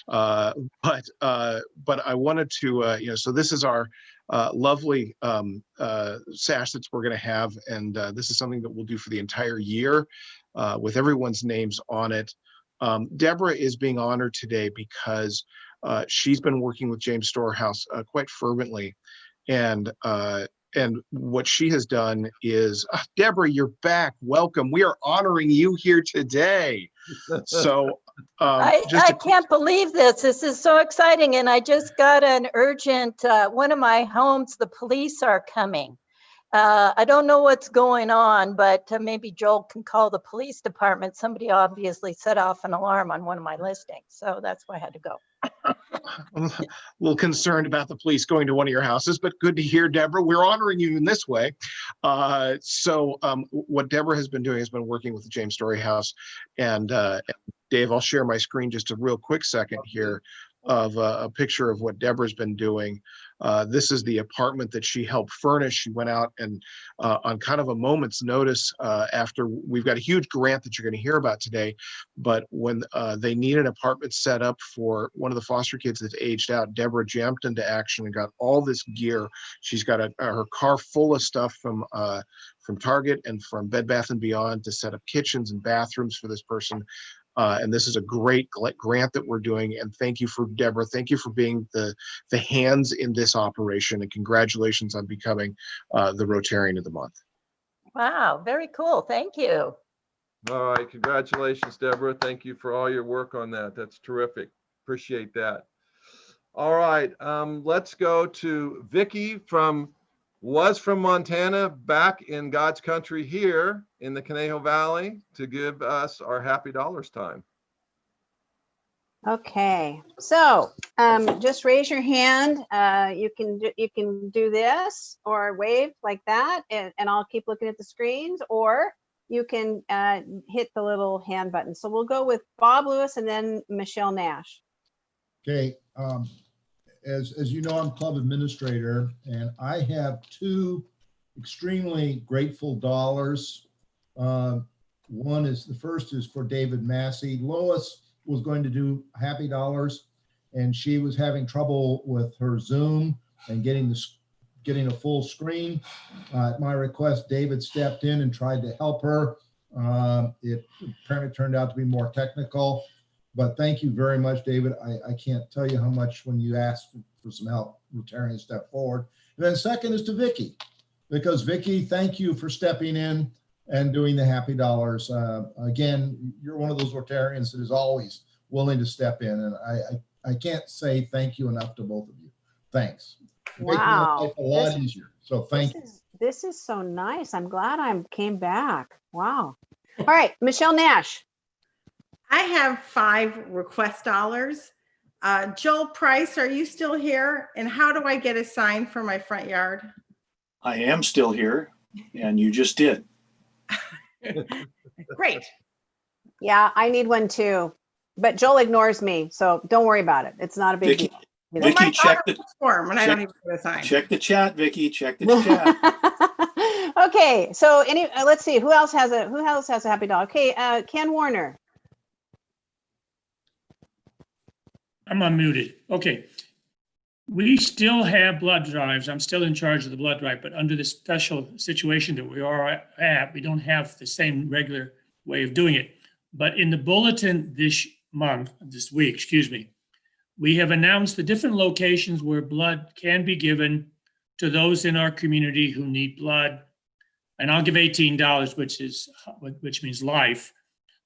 But I wanted to, so this is our lovely sash that we're going to have, and this is something that we'll do for the entire year with everyone's names on it. Deborah is being honored today because she's been working with James Storehouse quite fervently, and what she has done is, Deborah, you're back. Welcome. We are honoring you here today. So I can't believe this. This is so exciting. And I just got an urgent, one of my homes, the police are coming. I don't know what's going on, but maybe Joel can call the police department. Somebody obviously set off an alarm on one of my listings, so that's why I had to go. I'm a little concerned about the police going to one of your houses, but good to hear, Deborah. We're honoring you in this way. What Deborah has been doing has been working with the James Story House. And Dave, I'll share my screen just a real quick second here of a picture of what Deborah's been doing. This is the apartment that she helped furnish. She went out and on kind of a moment's notice after we've got a huge grant that you're going to hear about today. But when they need an apartment set up for one of the foster kids that aged out, Deborah jumped into action and got all this gear. She's got her car full of stuff from Target and from Bed Bath & Beyond to set up kitchens and bathrooms for this person. And this is a great grant that we're doing. And thank you for Deborah. Thank you for being the hands in this operation, and congratulations on becoming the Rotarian of the Month. Wow, very cool. Thank you. All right, congratulations, Deborah. Thank you for all your work on that. That's terrific. Appreciate that. All right, let's go to Vicki from Montana, back in God's country here in the Conejo Valley to give us our Happy Dollars time. Okay, so just raise your hand. You can do this or wave like that, and I'll keep looking at the screens, or you can hit the little hand button. So we'll go with Bob Lewis and then Michelle Nash. Okay, as you know, I'm club administrator, and I have two extremely grateful dollars. The first is for David Massey. Lois was going to do Happy Dollars, and she was having trouble with her Zoom and getting a full screen. At my request, David stepped in and tried to help her. It apparently turned out to be more technical. But thank you very much, David. I can't tell you how much when you asked for some help, Rotarian stepped forward. And then second is to Vicki, because Vicki, thank you for stepping in and doing the Happy Dollars. Again, you're one of those Rotarians that is always willing to step in. And I can't say thank you enough to both of you. Thanks. Wow. Make my life a lot easier. So thank you. This is so nice. I'm glad I came back. Wow. All right, Michelle Nash. I have 5 request dollars. Joel Price, are you still here? And how do I get a sign for my front yard? I am still here, and you just did. Great. Yeah, I need one too. But Joel ignores me, so don't worry about it. It's not a big deal. Vicky, check the form, and I don't even get a sign. Check the chat, Vicky. Check the chat. Okay, so let's see who else has a Happy Dollar. Okay, Ken Warner. I'm unmuted. Okay. We still have blood drives. I'm still in charge of the blood drive, but under the special situation that we are at, we don't have the same regular way of doing it. But in the bulletin this week, we have announced the different locations where blood can be given to those in our community who need blood. And I'll give $18, which means life,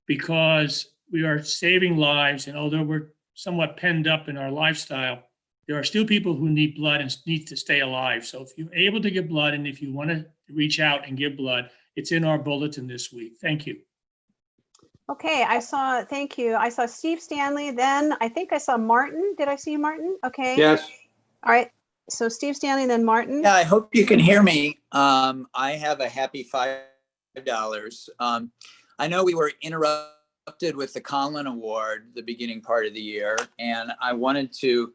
because we are saving lives. And although we're somewhat penned up in our lifestyle, there are still people who need blood and need to stay alive. So if you're able to give blood, and if you want to reach out and give blood, it's in our bulletin this week. Thank you. Okay, thank you. I saw Steve Stanley, then I think I saw Martin. Did I see you, Martin? Okay. Yes. All right, so Steve Stanley, then Martin. Yeah, I hope you can hear me. I have a happy $5. I know we were interrupted with the Conlon Award the beginning part of the year, and I wanted to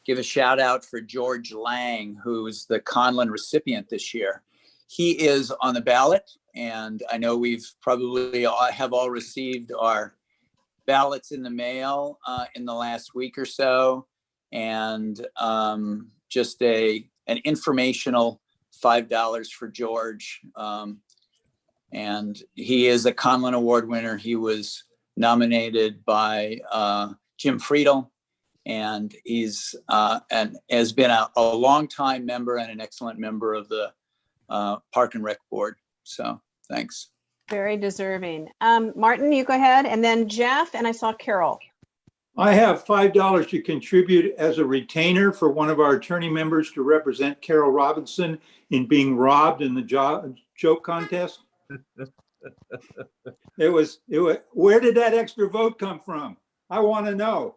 give a shout out for George Lang, who's the Conlon recipient this year. He is on the ballot, and I know we've probably all received our ballots in the mail in the last week or so, and just an informational $5 for George. And he is a Conlon Award winner. He was nominated by Jim Friedel, and he's and has been a longtime member and an excellent member of the Park and Rec Board. So Very deserving. Martin, you go ahead, and then Jeff, and I saw Carol. I have $5 to contribute as a retainer for one of our attorney members to represent Carol Robinson in being robbed in the joke contest. It was, where did that extra vote come from? I want to know.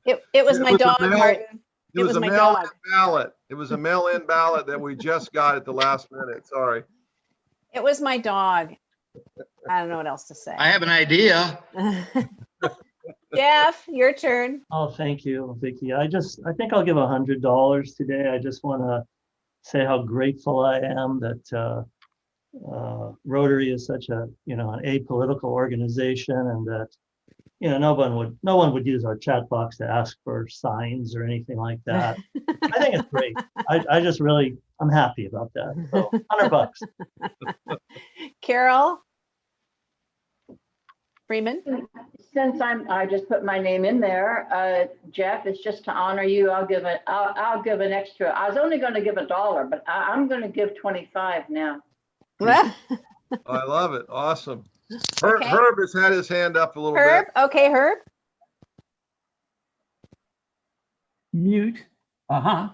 It was my dog, Martin. It was a mail-in ballot. It was a mail-in ballot that we just got at the last minute. Sorry. It was my dog. I don't know what else to say. I have an idea. Jeff, your turn. Oh, thank you, Vicki. I think I'll give $100 today. I just want to say how grateful I am that Rotary is such a, an apolitical organization, and that, no one would use our chat box to ask for signs or anything like that. I think it's great. I just really, I'm happy about that. So $100. Carol Freeman. Since I just put my name in there, Jeff, it's just to honor you. I'll give an extra. I was only going to give $1, but I'm going to give 25 now. I love it. Awesome. Herb has had his hand up a little Herb, bit. okay, Herb. Mute.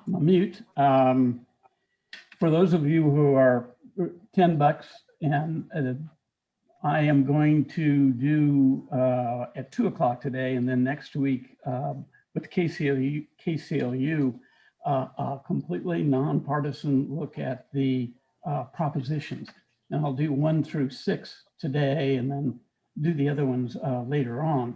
Mute. For those of you who are $10, and I am going to do at 2 o'clock today, and then next week with KCLU, a completely nonpartisan look at the propositions. And I'll do 1 through 6 today, and then do the other ones later on.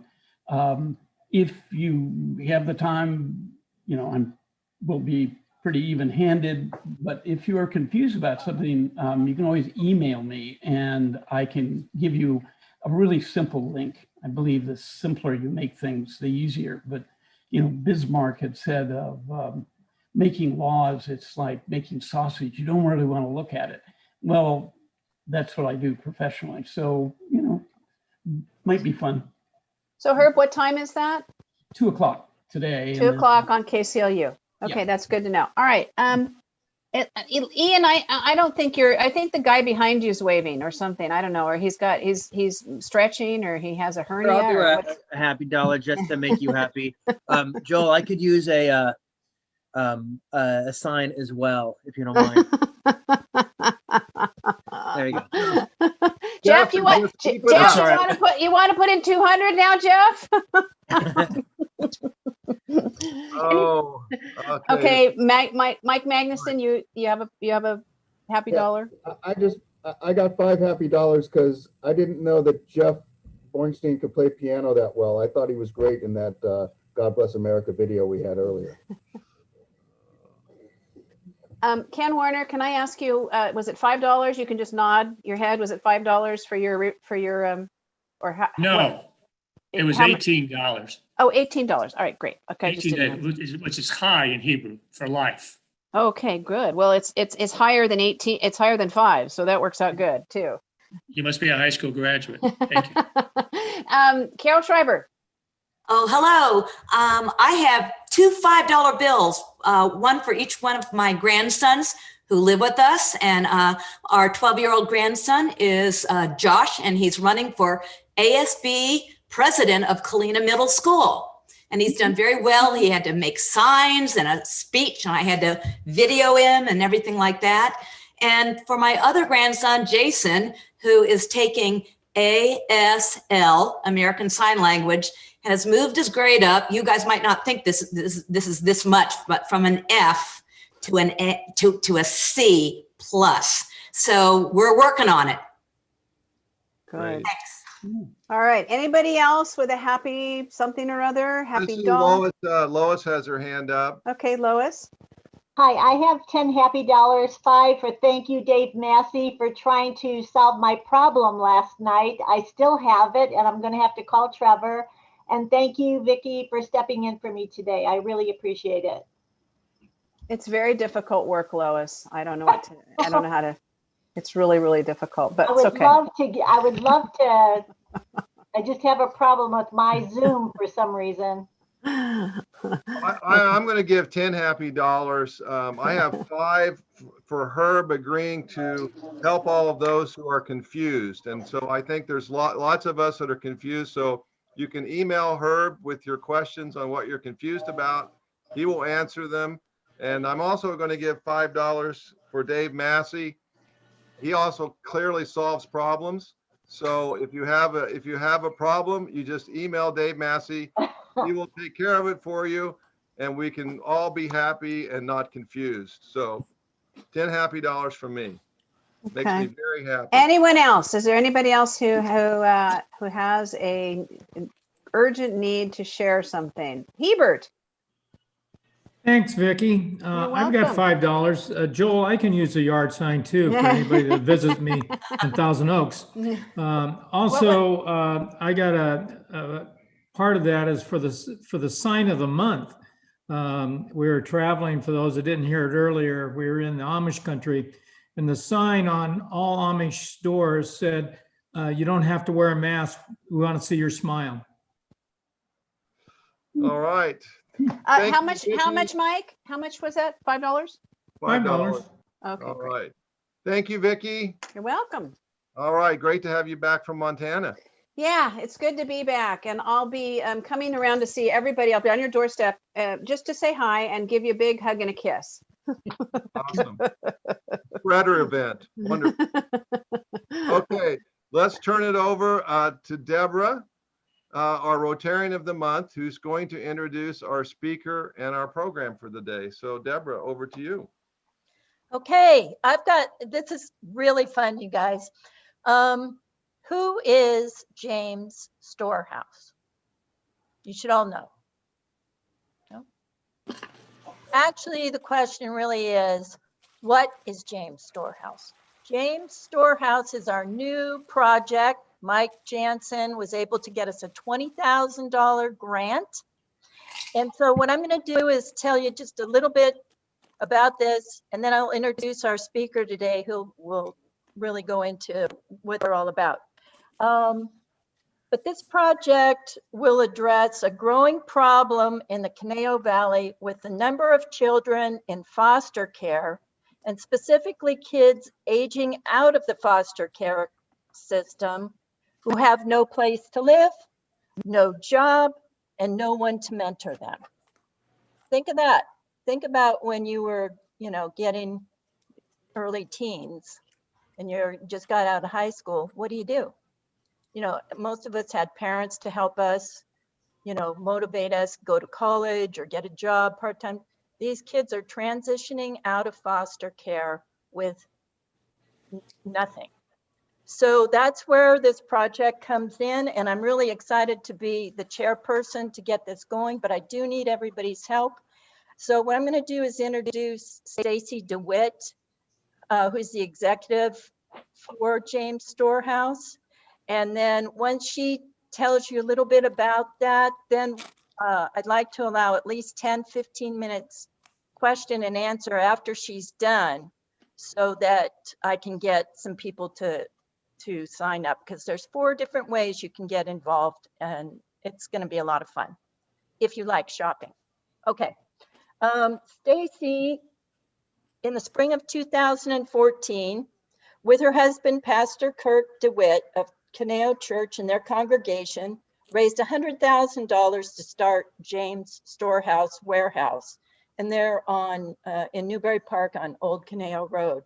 If you have the time, will be pretty even-handed, but if you are confused about something, you can always email me and I can give you a really simple link. I believe the simpler you make things, the easier. But, Bismarck had said of making laws, it's like making sausage. You don't really want to look at it. Well, that's what I do professionally. So, might be fun. So Herb, what time is that? 2 o'clock today. 2 o'clock on KCLU. Okay, that's good to know. All right. Ian, I don't think I think the guy behind you is waving or something. I don't know, or he's stretching, or he has a hernia. I'll do a happy dollar just to make you happy. Joel, I could use a sign as well, if you don't mind. There you go. Jeff, you want to put in 200 now, Jeff? Oh, okay. Mike Magnuson, you have a happy dollar. I got 5 happy dollars because I didn't know that Jeff Bornstein could play piano that well. I thought he was great in that God Bless America video we had earlier. Ken Warner, can I ask you, was it $5? You can just nod your head. Was it $5 for your or how? No, what? it was $18. Oh, $18. All right, great. Okay, which is high in Hebrew for life. Okay, good. Well, it's higher than 18. It's higher than 5, so that works out good too. You must be a high school graduate. Thank you. Carol Schreiber. Oh, hello. I have 2 $5 bills, one for each one of my grandsons who live with us. And our 12-year-old grandson is Josh, and he's running for ASB president of Kalina Middle School. And he's done very well. He had to make signs and a speech, and I had to video him and everything like that. And for my other grandson, Jason, who is taking ASL, American Sign Language, has moved his grade up. You guys might not think this is this much, but from an F to a C plus. So we're working on it. Good. Thanks. All right. Anybody else with a happy something or other? Happy doll? Lois has her hand up. Okay, Lois. Hi, I have 10 happy dollars, 5 for thank you, Dave Massey, for trying to solve my problem last night. I still have it, and I'm going to have to call Trevor. And thank you, Vicki, for stepping in for me today. I really appreciate it. It's very difficult work, Lois. I don't know how to. It's really, really difficult, but it's okay. I would love to. I just have a problem with my Zoom for some reason. I'm going to give 10 happy dollars. I have 5 for Herb agreeing to help all of those who are confused. And so I think there's lots of us that are confused. So You can email Herb with your questions on what you're confused about. He will answer them. And I'm also going to give $5 for Dave Massey. He also clearly solves problems. So if you have a problem, you just email Dave Massey. He will take care of it for you, and we can all be happy and not confused. So 10 happy dollars from me. Makes me Okay. very happy. Anyone else? Is there anybody else who has a urgent need to share something? Hebert. Thanks, Vicky. I've got $5. Joel, I can use a yard sign too for anybody that visits me in Thousand Oaks. Also, I got a part of that is for the sign of the month. We were traveling, for those that didn't hear it earlier, we were in the Amish country, and the sign on all Amish stores said, you don't have to wear a mask. We want to see your smile. All right. How much, Mike? How much was that? $5? $5. Okay, All great. right. Thank you, Vicky. You're welcome. All right. Great to have you back from Montana. Yeah, it's good to be back, and I'll be coming around to see everybody. I'll be on your doorstep just to say hi and give you a big hug and a kiss. Awesome. Spreader event. Wonderful. Okay, let's turn it over to Deborah, our Rotarian of the Month, who's going to introduce our speaker and our program for the day. So Deborah, over to you. Okay, this is really fun, you guys. Who is James Storehouse? You should all know. No? Actually, the question really is, what is James Storehouse? James Storehouse is our new project. Mike Jansen was able to get us a $20,000 grant. And so what I'm going to do is tell you just a little bit about this, and then I'll introduce our speaker today, who will really go into what they're all about. But this project will address a growing problem in the Conejo Valley with the number of children in foster care, and specifically kids aging out of the foster care system who have no place to live, no job, and no one to mentor them. Think of that. Think about when you were, getting early teens and you just got out of high school. What do? Most of us had parents to help us, motivate us, go to college or get a job part-time. These kids are transitioning out of foster care with nothing. So that's where this project comes in, and I'm really excited to be the chairperson to get this going, but I do need everybody's help. So what I'm going to do is introduce Stacy DeWitt, who's the executive for James Storehouse. And then once she tells you a little bit about that, then I'd like to allow at least 10-15 minutes question and answer after she's done, so that I can get some people to sign up, because there's 4 different ways you can get involved, and it's going to be a lot of fun if you like shopping. Okay. Stacy, in the spring of 2014, with her husband, Pastor Kirk DeWitt of Conejo Church and their congregation, raised $100,000 to start James Storehouse Warehouse, and they're in Newbury Park on Old Conejo Road.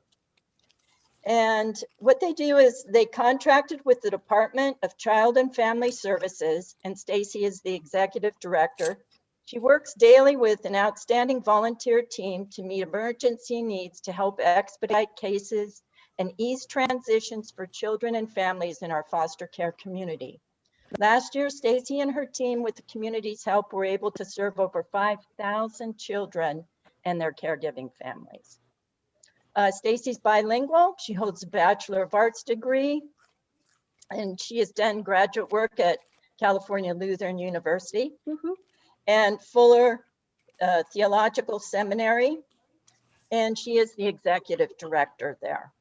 And what they do is they contracted with the Department of Child and Family Services, and Stacy is the executive director. She works daily with an outstanding volunteer team to meet emergency needs to help expedite cases and ease transitions for children and families in our foster care community. Last year, Stacy and her team, with the community's help, were able to serve over 5,000 children and their caregiving families. Stacy's bilingual. She holds a Bachelor of Arts degree, and she has done graduate work at California Lutheran University and Fuller Theological Seminary, and she is the executive director there.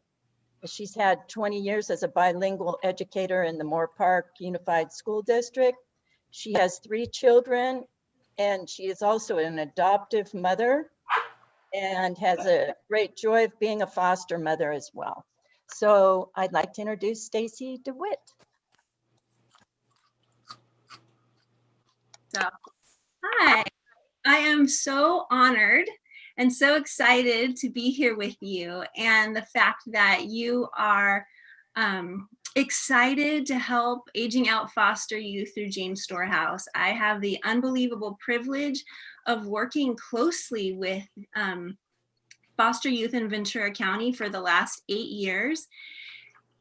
She's had 20 years as a bilingual educator in the Moore Park Unified School District. She has 3 children, and she is also an adoptive mother and has a great joy of being a foster mother as well. So I'd like to introduce Stacy DeWitt. So, hi, I am so honored and so excited to be here with you, and the fact that you are excited to help aging out foster youth through James Storehouse. I have the unbelievable privilege of working closely with foster youth in Ventura County for the last 8 years.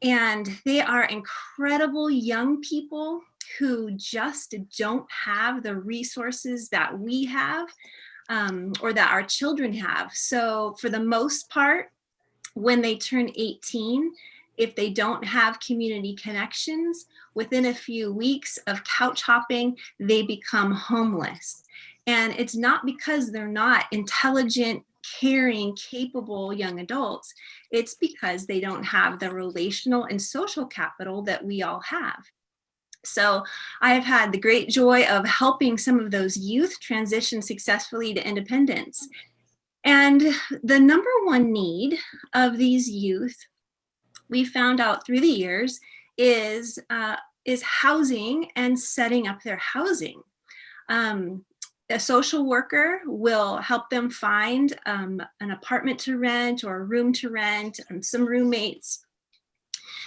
And they are incredible young people who just don't have the resources that we have or that our children have. So for the most part, when they turn 18, if they don't have community connections, within a few weeks of couch hopping, they become homeless. And it's not because they're not intelligent, caring, capable young adults. It's because they don't have the relational and social capital that we all have. So I have had the great joy of helping some of those youth transition successfully to independence. And the number one need of these youth, we found out through the years, is housing and setting up their housing. A social worker will help them find an apartment to rent or a room to rent, and some roommates.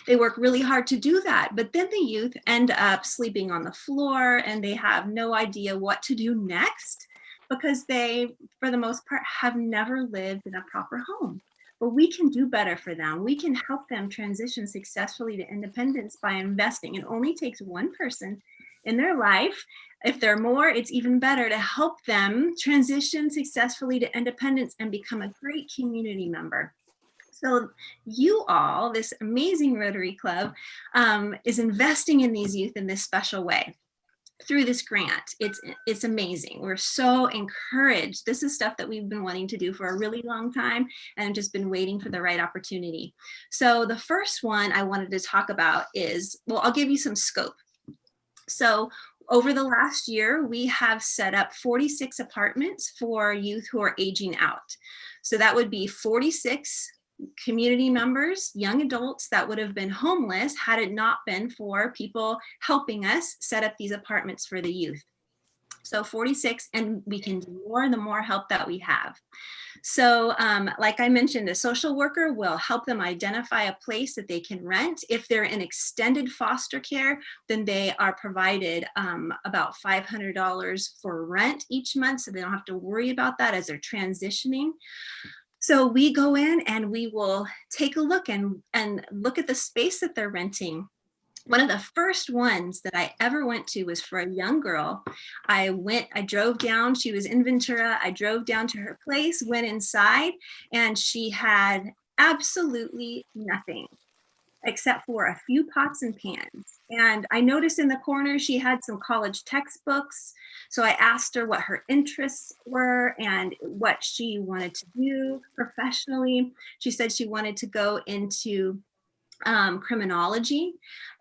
They work really hard to do that, but then the youth end up sleeping on the floor and they have no idea what to do next because they, for the most part, have never lived in a proper home. But we can do better for them. We can help them transition successfully to independence by investing. It only takes one person in their life. If there are more, it's even better to help them transition successfully to independence and become a great community member. So you all, this amazing Rotary Club, is investing in these youth in this special way through this grant. It's amazing. We're so encouraged. This is stuff that we've been wanting to do for a really long time and just been waiting for the right opportunity. So the first one I wanted to talk about is, well, I'll give you some scope. So over the last year, we have set up 46 apartments for youth who are aging out. So that would be 46 community members, young adults that would have been homeless had it not been for people helping us set up these apartments for the youth. So 46, and we can do more the more help that we have. So like I mentioned, a social worker will help them identify a place that they can rent. If they're in extended foster care, then they are provided about $500 for rent each month, so they don't have to worry about that as they're transitioning. So we go in and we will take a look and look at the space that they're renting. One of the first ones that I ever went to was for a young girl. I drove down, she was in Ventura. I drove down to her place, went inside, and she had absolutely nothing except for a few pots and pans. And I noticed in the corner she had some college textbooks. So I asked her what her interests were and what she wanted to do professionally. She said she wanted to go into criminology.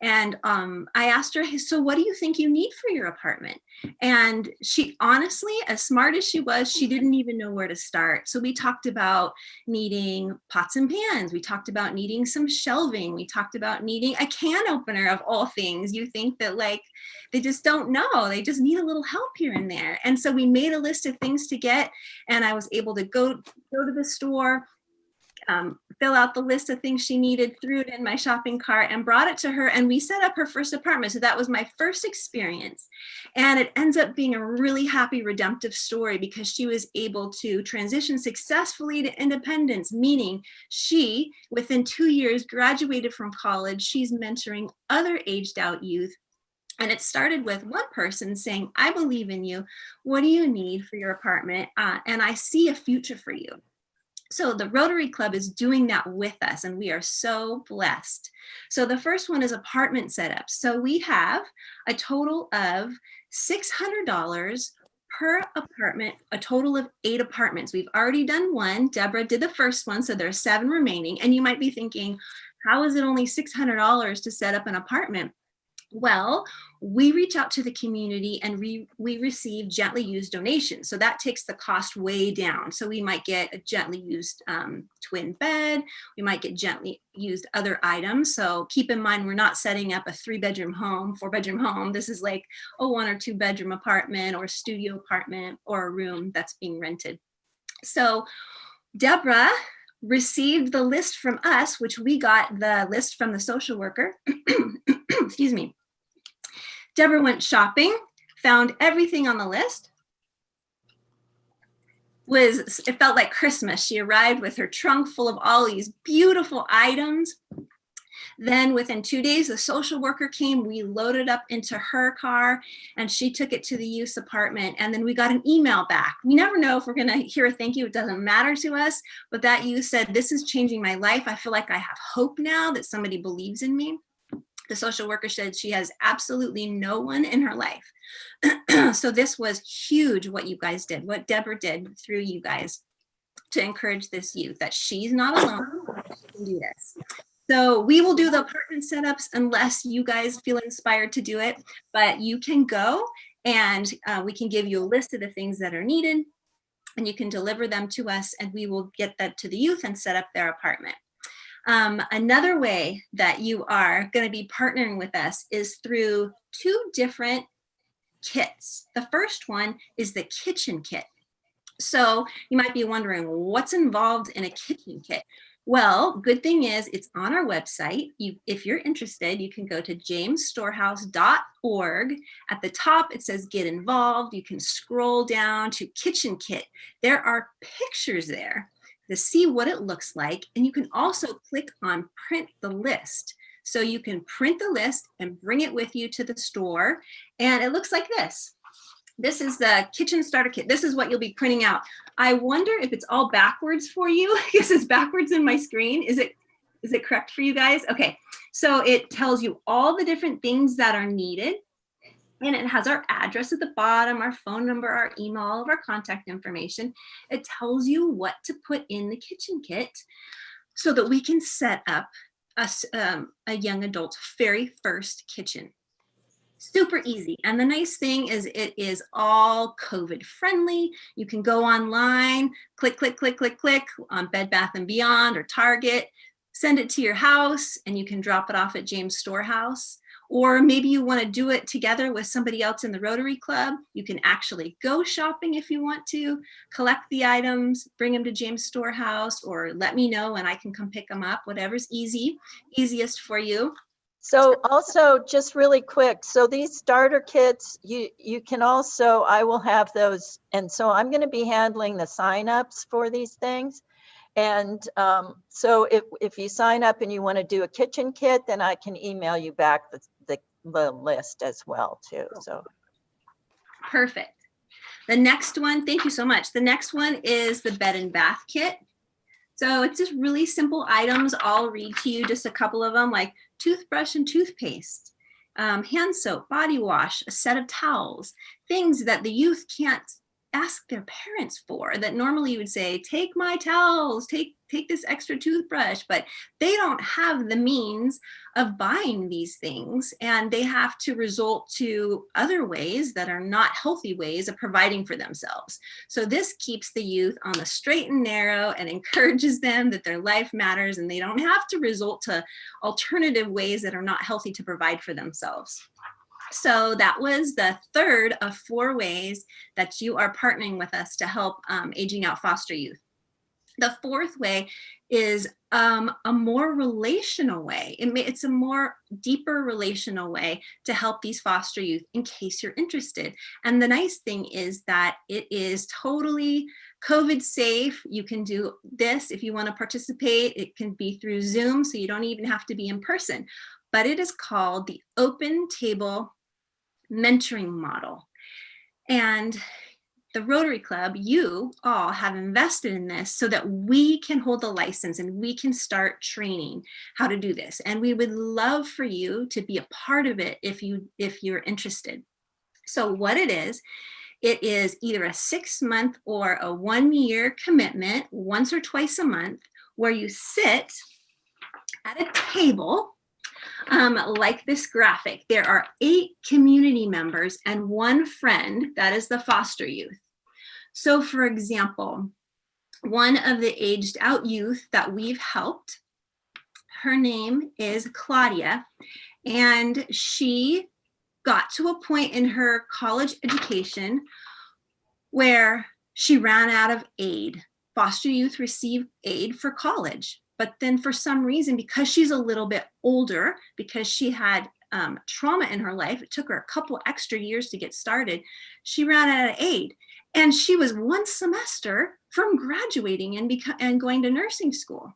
And I asked her, so what do you think you need for your apartment? And she honestly, as smart as she was, she didn't even know where to start. So we talked about needing pots and pans. We talked about needing some shelving. We talked about needing a can opener, of all things. You think that like, they just don't know. They just need a little help here and there. And so we made a list of things to get, and I was able to go to the store, fill out the list of things she needed, threw it in my shopping cart and brought it to her, and we set up her first apartment. So that was my first experience. And it ends up being a really happy, redemptive story because she was able to transition successfully to independence, meaning she, within 2 years, graduated from college. She's mentoring other aged out youth. And it started with one person saying, I believe in you. What do you need for your apartment? And I see a future for you. So the Rotary Club is doing that with us, and we are so blessed. So the first one is apartment setup. So we have a total of $600 per apartment, a total of 8 apartments. We've already done one. Deborah did the first one, so there's 7 remaining. And you might be thinking, how is it only $600 to set up an apartment? Well, we reach out to the community and we receive gently used donations. So that takes the cost way down. So we might get a gently used twin bed. We might get gently used other items. So keep in mind, we're not setting up a 3-bedroom home, 4-bedroom home. This is like a 1 or 2 bedroom apartment or studio apartment or a room that's being rented. So Deborah received the list from us, which we got the list from the social worker. Excuse me. Deborah went shopping, found everything on the list. It felt like Christmas. She arrived with her trunk full of all these beautiful items. Then within 2 days, the social worker came, we loaded up into her car and she took it to the youth apartment. And then we got an email back. We never know if we're gonna hear a thank you, it doesn't matter to us, but that youth said, this is changing my life. I feel like I have hope now that somebody believes in me. The social worker said she has absolutely no one in her life. So this was huge what you guys did, what Deborah did through you guys to encourage this youth that she's not alone, she can do this. So we will do the apartment setups unless you guys feel inspired to do it, but you can go and we can give you a list of the things that are needed and you can deliver them to us and we will get that to the youth and set up their apartment. Another way that you are going to be partnering with us is through 2 different kits. The first one is the kitchen kit. So you might be wondering what's involved in a kitchen kit. Well, good thing is it's on our website. If you're interested, you can go to jamesstorehouse.org. At the top, it says get involved. You can scroll down to kitchen kit. There are pictures there to see what it looks like. And you can also click on print the list. So you can print the list and bring it with you to the store. And it looks like this. This is the kitchen starter kit. This is what you'll be printing out. I wonder if it's all backwards for you because it's backwards in my screen. Is it correct for you guys? Okay, so it tells you all the different things that are needed. And it has our address at the bottom, our phone number, our email, all of our contact information. It tells you what to put in the kitchen kit so that we can set up a young adult's very first kitchen. Super easy. And the nice thing is it is all COVID friendly. You can go online, click, click, click, click, click on Bed Bath & Beyond or Target, send it to your house and you can drop it off at James Storehouse. Or maybe you want to do it together with somebody else in the Rotary Club. You can actually go shopping if you want to, collect the items, bring them to James Storehouse, or let me know and I can come pick them up, whatever's easiest for you. So also just really quick, so these starter kits, you can also, I will have those. And so I'm going to be handling the signups for these things. And so if you sign up and you want to do a kitchen kit, then I can email you back the list as well too. So perfect. The next one, thank you so much. The next one is the bed and bath kit. So it's just really simple items. I'll read to you just a couple of them, like toothbrush and toothpaste, hand soap, body wash, a set of towels, things that the youth can't ask their parents for, that normally you would say, take my towels, take this extra toothbrush, but they don't have the means of buying these things and they have to resort to other ways that are not healthy ways of providing for themselves. So this keeps the youth on the straight and narrow and encourages them that their life matters and they don't have to resort to alternative ways that are not healthy to provide for themselves. So that was the third of 4 ways that you are partnering with us to help aging out foster youth. The fourth way is a more relational way. It's a more deeper relational way to help these foster youth in case you're interested. And the nice thing is that it is totally COVID safe. You can do this if you want to participate. It can be through Zoom, so you don't even have to be in person. But it is called the Open Table Mentoring Model. And the Rotary Club, you all have invested in this so that we can hold the license and we can start training how to do this. And we would love for you to be a part of it if you're interested. So what it is either a 6-month or a 1-year commitment, once or twice a month, where you sit at a table like this graphic, there are 8 community members and 1 friend, that is the foster youth. So for example, one of the aged out youth that we've helped, her name is Claudia, and she got to a point in her college education where she ran out of aid. Foster youth receive aid for college, but then for some reason, because she's a little bit older, because she had trauma in her life, it took her a couple extra years to get started, she ran out of aid. And she was 1 semester from graduating and going to nursing school.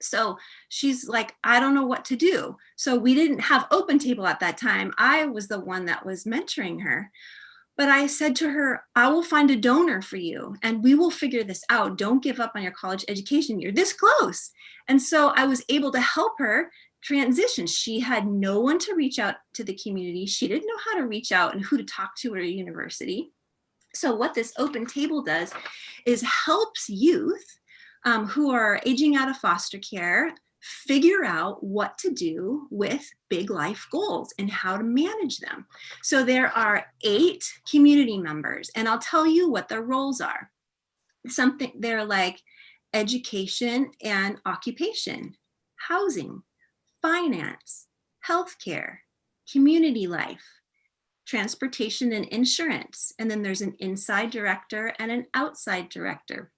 So she's like, I don't know what to do. So we didn't have Open Table at that time. I was the one that was mentoring her. But I said to her, I will find a donor for you and we will figure this out. Don't give up on your college education. You're this close. And so I was able to help her transition. She had no one to reach out to the community. She didn't know how to reach out and who to talk to at a university. So what this Open Table does is helps youth who are aging out of foster care figure out what to do with big life goals and how to manage them. So there are 8 community members, and I'll tell you what their roles are. They're like education and occupation, housing, finance, healthcare, community life, transportation and insurance, and then there's an inside director and an outside director.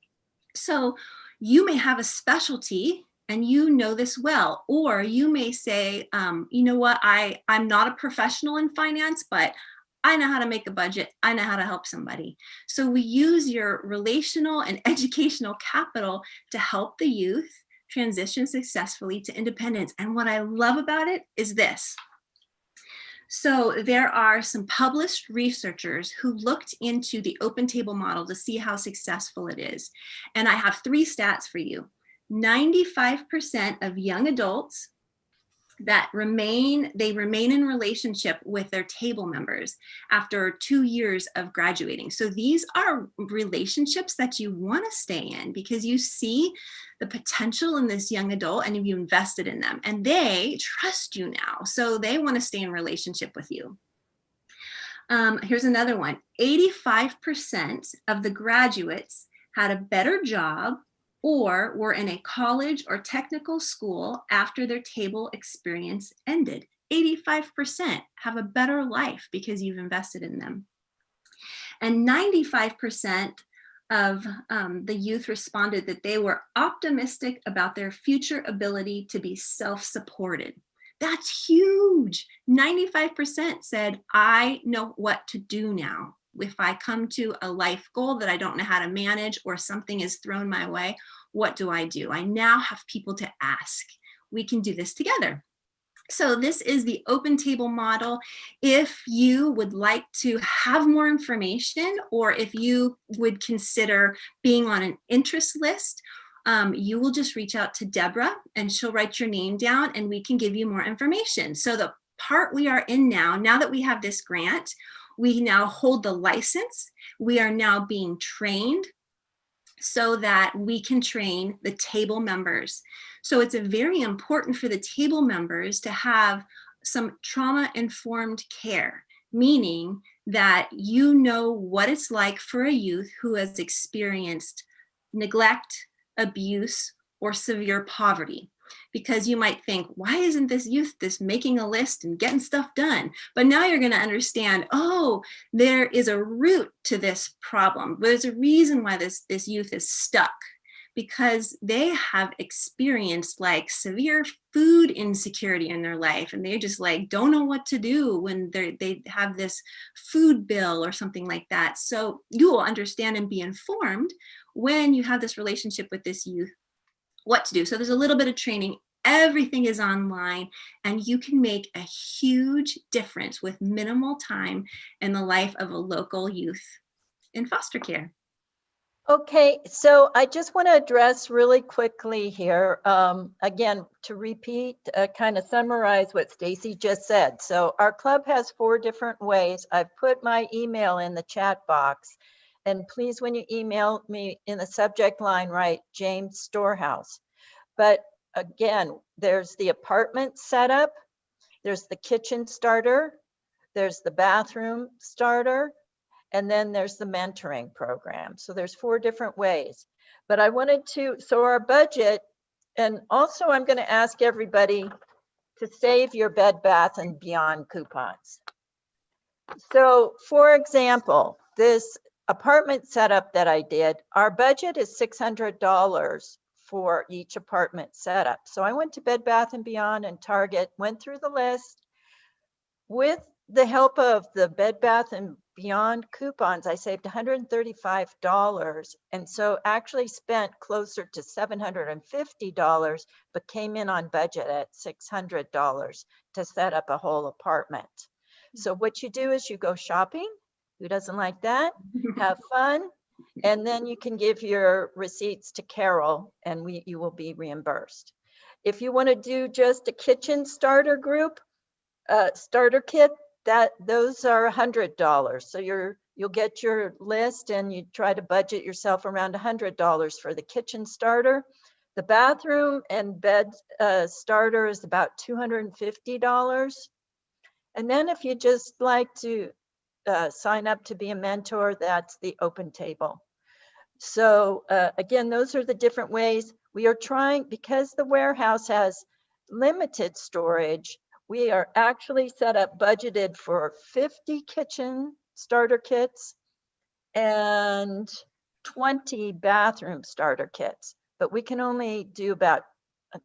So you may have a specialty and you know this well, or you may say, you know what, I'm not a professional in finance, but I know how to make a budget. I know how to help somebody. So we use your relational and educational capital to help the youth transition successfully to independence. And what I love about it is this. So there are some published researchers who looked into the Open Table model to see how successful it is. And I have 3 stats for you. 95% of young adults that remain in relationship with their table members after 2 years of graduating. So these are relationships that you want to stay in because you see the potential in this young adult and you invested in them and they trust you now. So they want to stay in relationship with you. Here's another one. 85% of the graduates had a better job or were in a college or technical school after their table experience ended. 85% have a better life because you've invested in them. And 95% of the youth responded that they were optimistic about their future ability to be self-supported. That's huge. 95% said, I know what to do now. If I come to a life goal that I don't know how to manage or something is thrown my way, what do? I now have people to ask. We can do this together. So this is the Open Table model. If you would like to have more information or if you would consider being on an interest list, you will just reach out to Deborah and she'll write your name down and we can give you more information. So the part we are in now that we have this grant, we now hold the license. We are now being trained so that we can train the table members. So it's very important for the table members to have some trauma-informed care, meaning that you know what it's like for a youth who has experienced neglect, abuse, or severe poverty. Because you might think, why isn't this youth making a list and getting stuff done? But now you're going to understand, oh, there is a root to this problem. There's a reason why this youth is stuck, because they have experienced like severe food insecurity in their life. And they just like don't know what to do when they have this food bill or something like that. So you will understand and be informed when you have this relationship with this youth what to do. So there's a little bit of training. Everything is online and you can make a huge difference with minimal time in the life of a local youth in foster care. Okay, so I just want to address really quickly here, again, to repeat, kind of summarize what Stacy just said. So our club has 4 different ways. I've put my email in the chat box. And please, when you email me in the subject line, write James Storehouse. But again, there's the apartment setup. There's the kitchen starter, there's the bathroom starter, and then there's the mentoring program. So there's 4 different ways. But I wanted to, so our budget, and also I'm going to ask everybody to save your Bed Bath and Beyond coupons. So for example, this apartment setup that I did, our budget is $600 for each apartment setup. So I went to Bed Bath and Beyond and Target, went through the list. With the help of the Bed Bath and Beyond coupons, I saved $135, and so actually spent closer to $750, but came in on budget at $600 to set up a whole apartment. So what you do is you go shopping. Who doesn't like that? Have fun. And then you can give your receipts to Carol and you will be reimbursed. If you want to do just a kitchen starter group, starter kit, those are $100. So you'll get your list and you try to budget yourself around $100 for the kitchen starter. The bathroom and bed starter is about $250. And then if you just like to sign up to be a mentor, that's the open table. So again, those are the different ways we are trying, because the warehouse has limited storage. We are actually set up budgeted for 50 kitchen starter kits and 20 bathroom starter kits, but we can only do about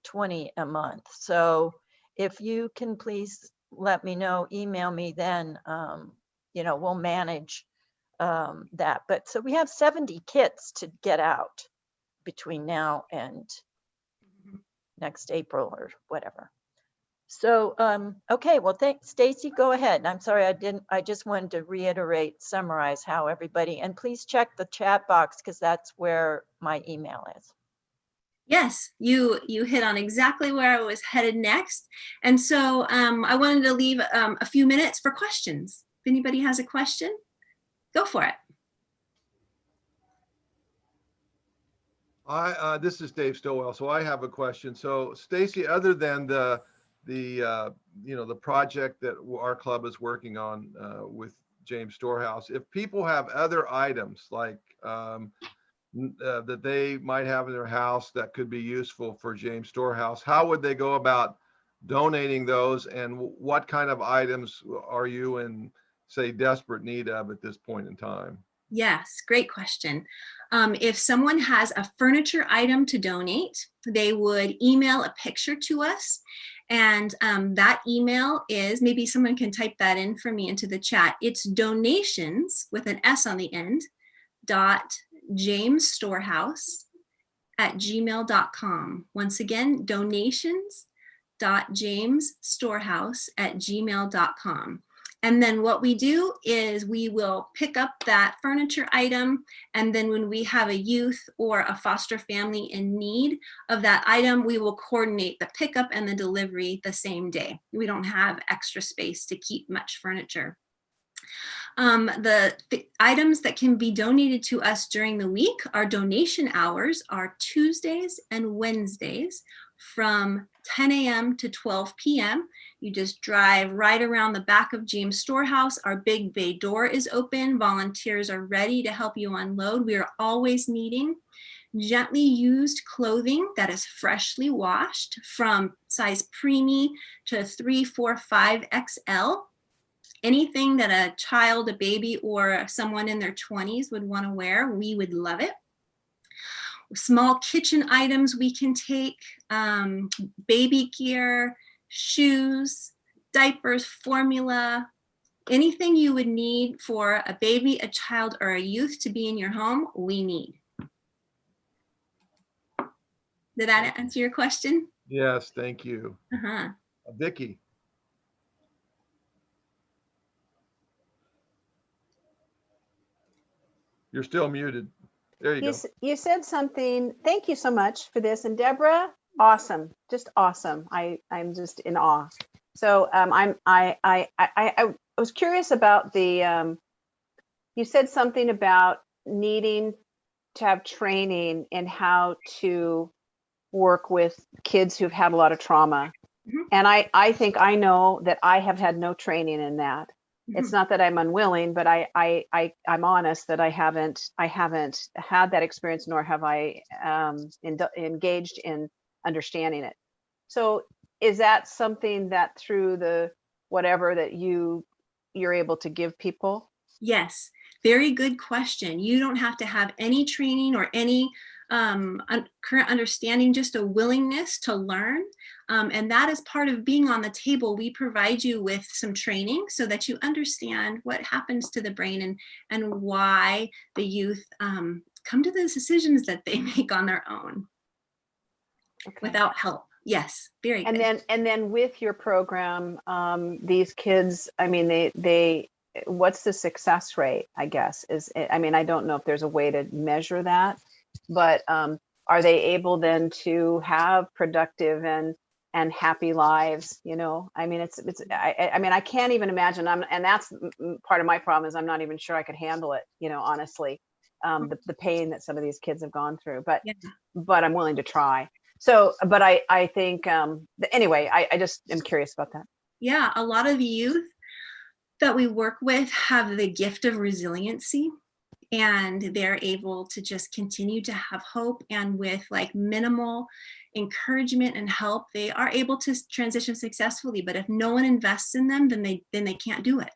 20 a month. So if you can please let me know, email me, then we'll manage that. But so we have 70 kits to get out between now and next April or whatever. So, okay, well, thanks, Stacy, go ahead. I'm sorry, I just wanted to reiterate, summarize how everybody, and please check the chat box because that's where my email is. Yes, you hit on exactly where I was headed next. And so I wanted to leave a few minutes for questions. If anybody has a question, go for it. This is Dave Stillwell. So I have a question. So Stacy, other than the project that our club is working on with James Storehouse, if people have other items like that they might have in their house that could be useful for James Storehouse, how would they go about donating those, and what kind of items are you in, say, desperate need of at this point in time? Yes, great question. If someone has a furniture item to donate, they would email a picture to us. And that email is, maybe someone can type that in for me into the chat. It's donations with an S on the end, .jamesstorehouse@gmail.com. Once again, donations.jamesstorehouse@gmail.com. And then what we do is we will pick up that furniture item. And then when we have a youth or a foster family in need of that item, we will coordinate the pickup and the delivery the same day. We don't have extra space to keep much furniture. The items that can be donated to us during the week, our donation hours are Tuesdays and Wednesdays from 10 a.m. to 12 p.m. You just drive right around the back of James Storehouse. Our big bay door is open. Volunteers are ready to help you unload. We are always needing gently used clothing that is freshly washed, from size preemie to 3, 4, 5 XL. Anything that a child, a baby, or someone in their 20s would want to wear, we would love it. Small kitchen items we can take, baby gear, shoes, diapers, formula, anything you would need for a baby, a child, or a youth to be in your home, we need. Did that answer your question? Yes, thank you. Vicki. You're still muted. There you go. You said something. Thank you so much for this. And Deborah, awesome, just awesome. I'm just in awe. So I was curious about the. You said something about needing to have training in how to work with kids who've had a lot of trauma. And I think I know that I have had no training in that. It's not that I'm unwilling, but I'm honest that I haven't had that experience, nor have I engaged in understanding it. So is that something that through the whatever that you're able to give people? Yes, very good question. You don't have to have any training or any current understanding, just a willingness to learn. And that is part of being on the table. We provide you with some training so that you understand what happens to the brain and why the youth come to the decisions that they make on their own without help. Yes, very good. And then with your program, these kids, I mean, they what's the success rate, I guess, I mean, I don't know if there's a way to measure that, but are they able then to have productive and happy lives? You know, I mean, I mean, I can't even imagine. And that's part of my problem is I'm not even sure I could handle it, you know, honestly, the pain that some of these kids have gone through, but I'm willing to try. So, but I think, anyway, I just am curious about that. Yeah, a lot of youth that we work with have the gift of resiliency, and they're able to just continue to have hope, and with like minimal encouragement and help, they are able to transition successfully. But if no one invests in them, then they can't do it.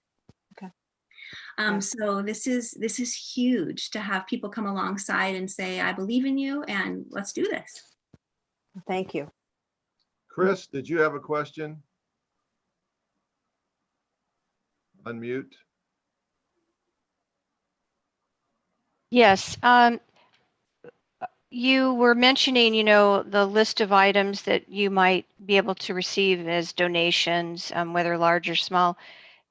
Okay. So this is huge to have people come alongside and say, I believe in you and let's do this. Thank you. Chris, did you have a question? Unmute. Yes. You were mentioning, you know, the list of items that you might be able to receive as donations, whether large or small.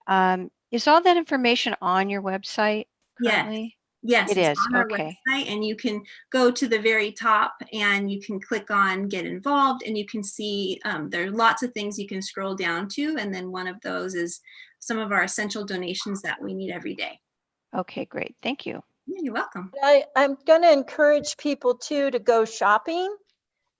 Is all that information on your website currently? Yes, It it's is. on our Okay. website, and you can go to the very top and you can click on get involved, and you can see there are lots of things you can scroll down to. And then one of those is some of our essential donations that we need every day. Okay, great. Thank you. Yeah, you're welcome. I'm going to encourage people too to go shopping,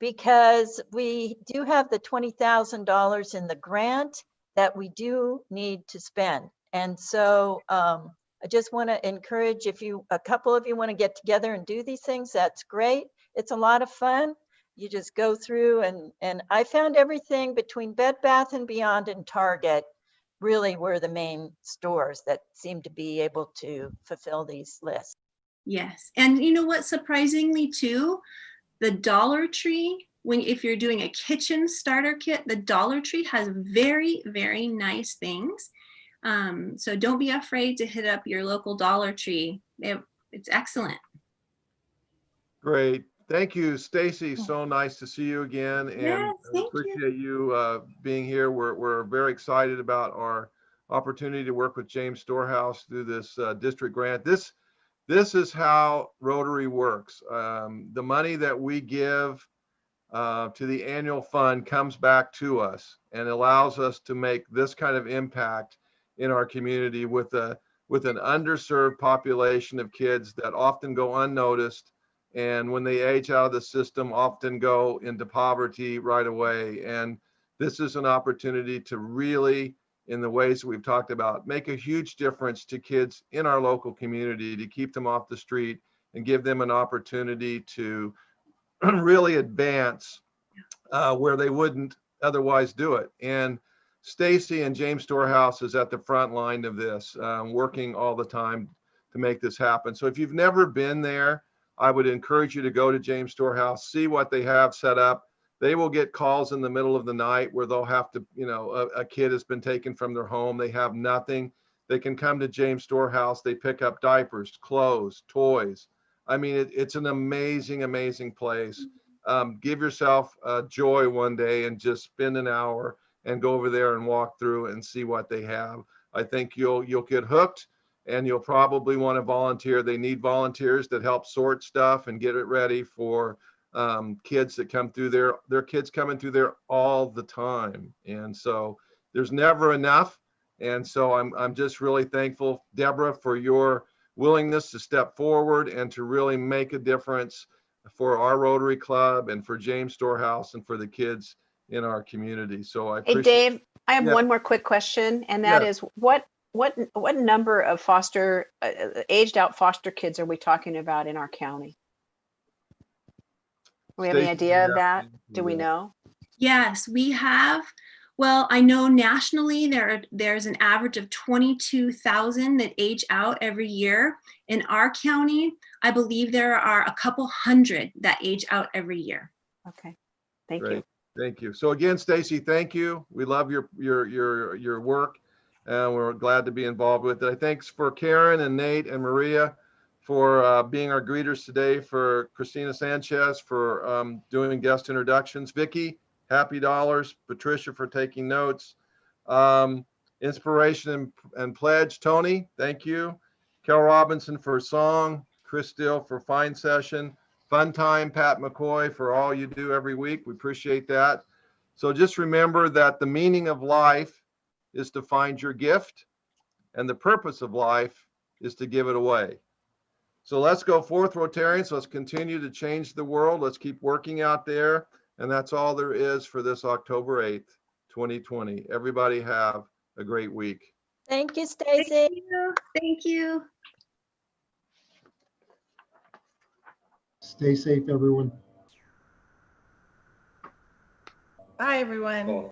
because we do have the $20,000 in the grant that we do need to spend. And so I just want to encourage, if a couple of you want to get together and do these things, that's great. It's a lot of fun. You just go through and I found everything between Bed Bath & Beyond and Target really were the main stores that seem to be able to fulfill these lists. Yes. And you know what, surprisingly too, the Dollar Tree, if you're doing a kitchen starter kit, the Dollar Tree has very, very nice things. So don't be afraid to hit up your local Dollar Tree. It's excellent. Great. Thank you, Stacy. So nice to see you again, and yes, appreciate you being here. We're very excited about our opportunity to work with James Storehouse through this district grant. This is how Rotary works. The money that we give to the annual fund comes back to us and allows us to make this kind of impact in our community with an underserved population of kids that often go unnoticed, and when they age out of the system often go into poverty right away. And this is an opportunity to really, in the ways that we've talked about, make a huge difference to kids in our local community, to keep them off the street and give them an opportunity to really advance where they wouldn't otherwise do it. And Stacy and James Storehouse is at the front line of this, working all the time to make this happen. So if you've never been there, I would encourage you to go to James Storehouse, see what they have set up. They will get calls in the middle of the night where they'll have to, you know, a kid has been taken from their home. They have nothing. They can come to James Storehouse. They pick up diapers, clothes, toys. I mean, it's an amazing, amazing place. Give yourself joy one day and just spend an hour and go over there and walk through and see what they have. I think you'll get hooked, and you'll probably want to volunteer. They need volunteers that help sort stuff and get it ready for kids that come through there. There are kids coming through there all the time. And so there's never enough. And so I'm just really thankful, Deborah, for your willingness to step forward and to really make a difference for our Rotary Club and for James Storehouse and for the kids in our community. So I Hey, appreciate. Dave, I have Yeah. one more quick question, and that Yeah. is what number of aged out foster kids are we talking about in our county? Do we have any Stacy, idea of yeah, that? Do we know? Yes, we have. Well, I know nationally there's an average of 22,000 that age out every year. In our county, I believe there are a couple hundred that age out every year. Okay, thank Great. you. Thank you. So again, Stacy, thank you. We love your work, and we're glad to be involved with it. Thanks for Karen and Nate and Maria for being our greeters today, for Christina Sanchez for doing guest introductions, Vicky, happy dollars, Patricia for taking notes, inspiration and pledge, Tony, thank you, Kel Robinson for song, Chris Steele for fine session, Fun Time, Pat McCoy, for all you do every week. We appreciate that. So just remember that the meaning of life is to find your gift, and the purpose of life is to give it away. So let's go forth, Rotarians. Let's continue to change the world. Let's keep working out there. And that's all there is for this October 8th, 2020. Everybody have a great week. Thank you, Stacy. Thank you. Thank you. Stay safe, everyone. Bye, everyone.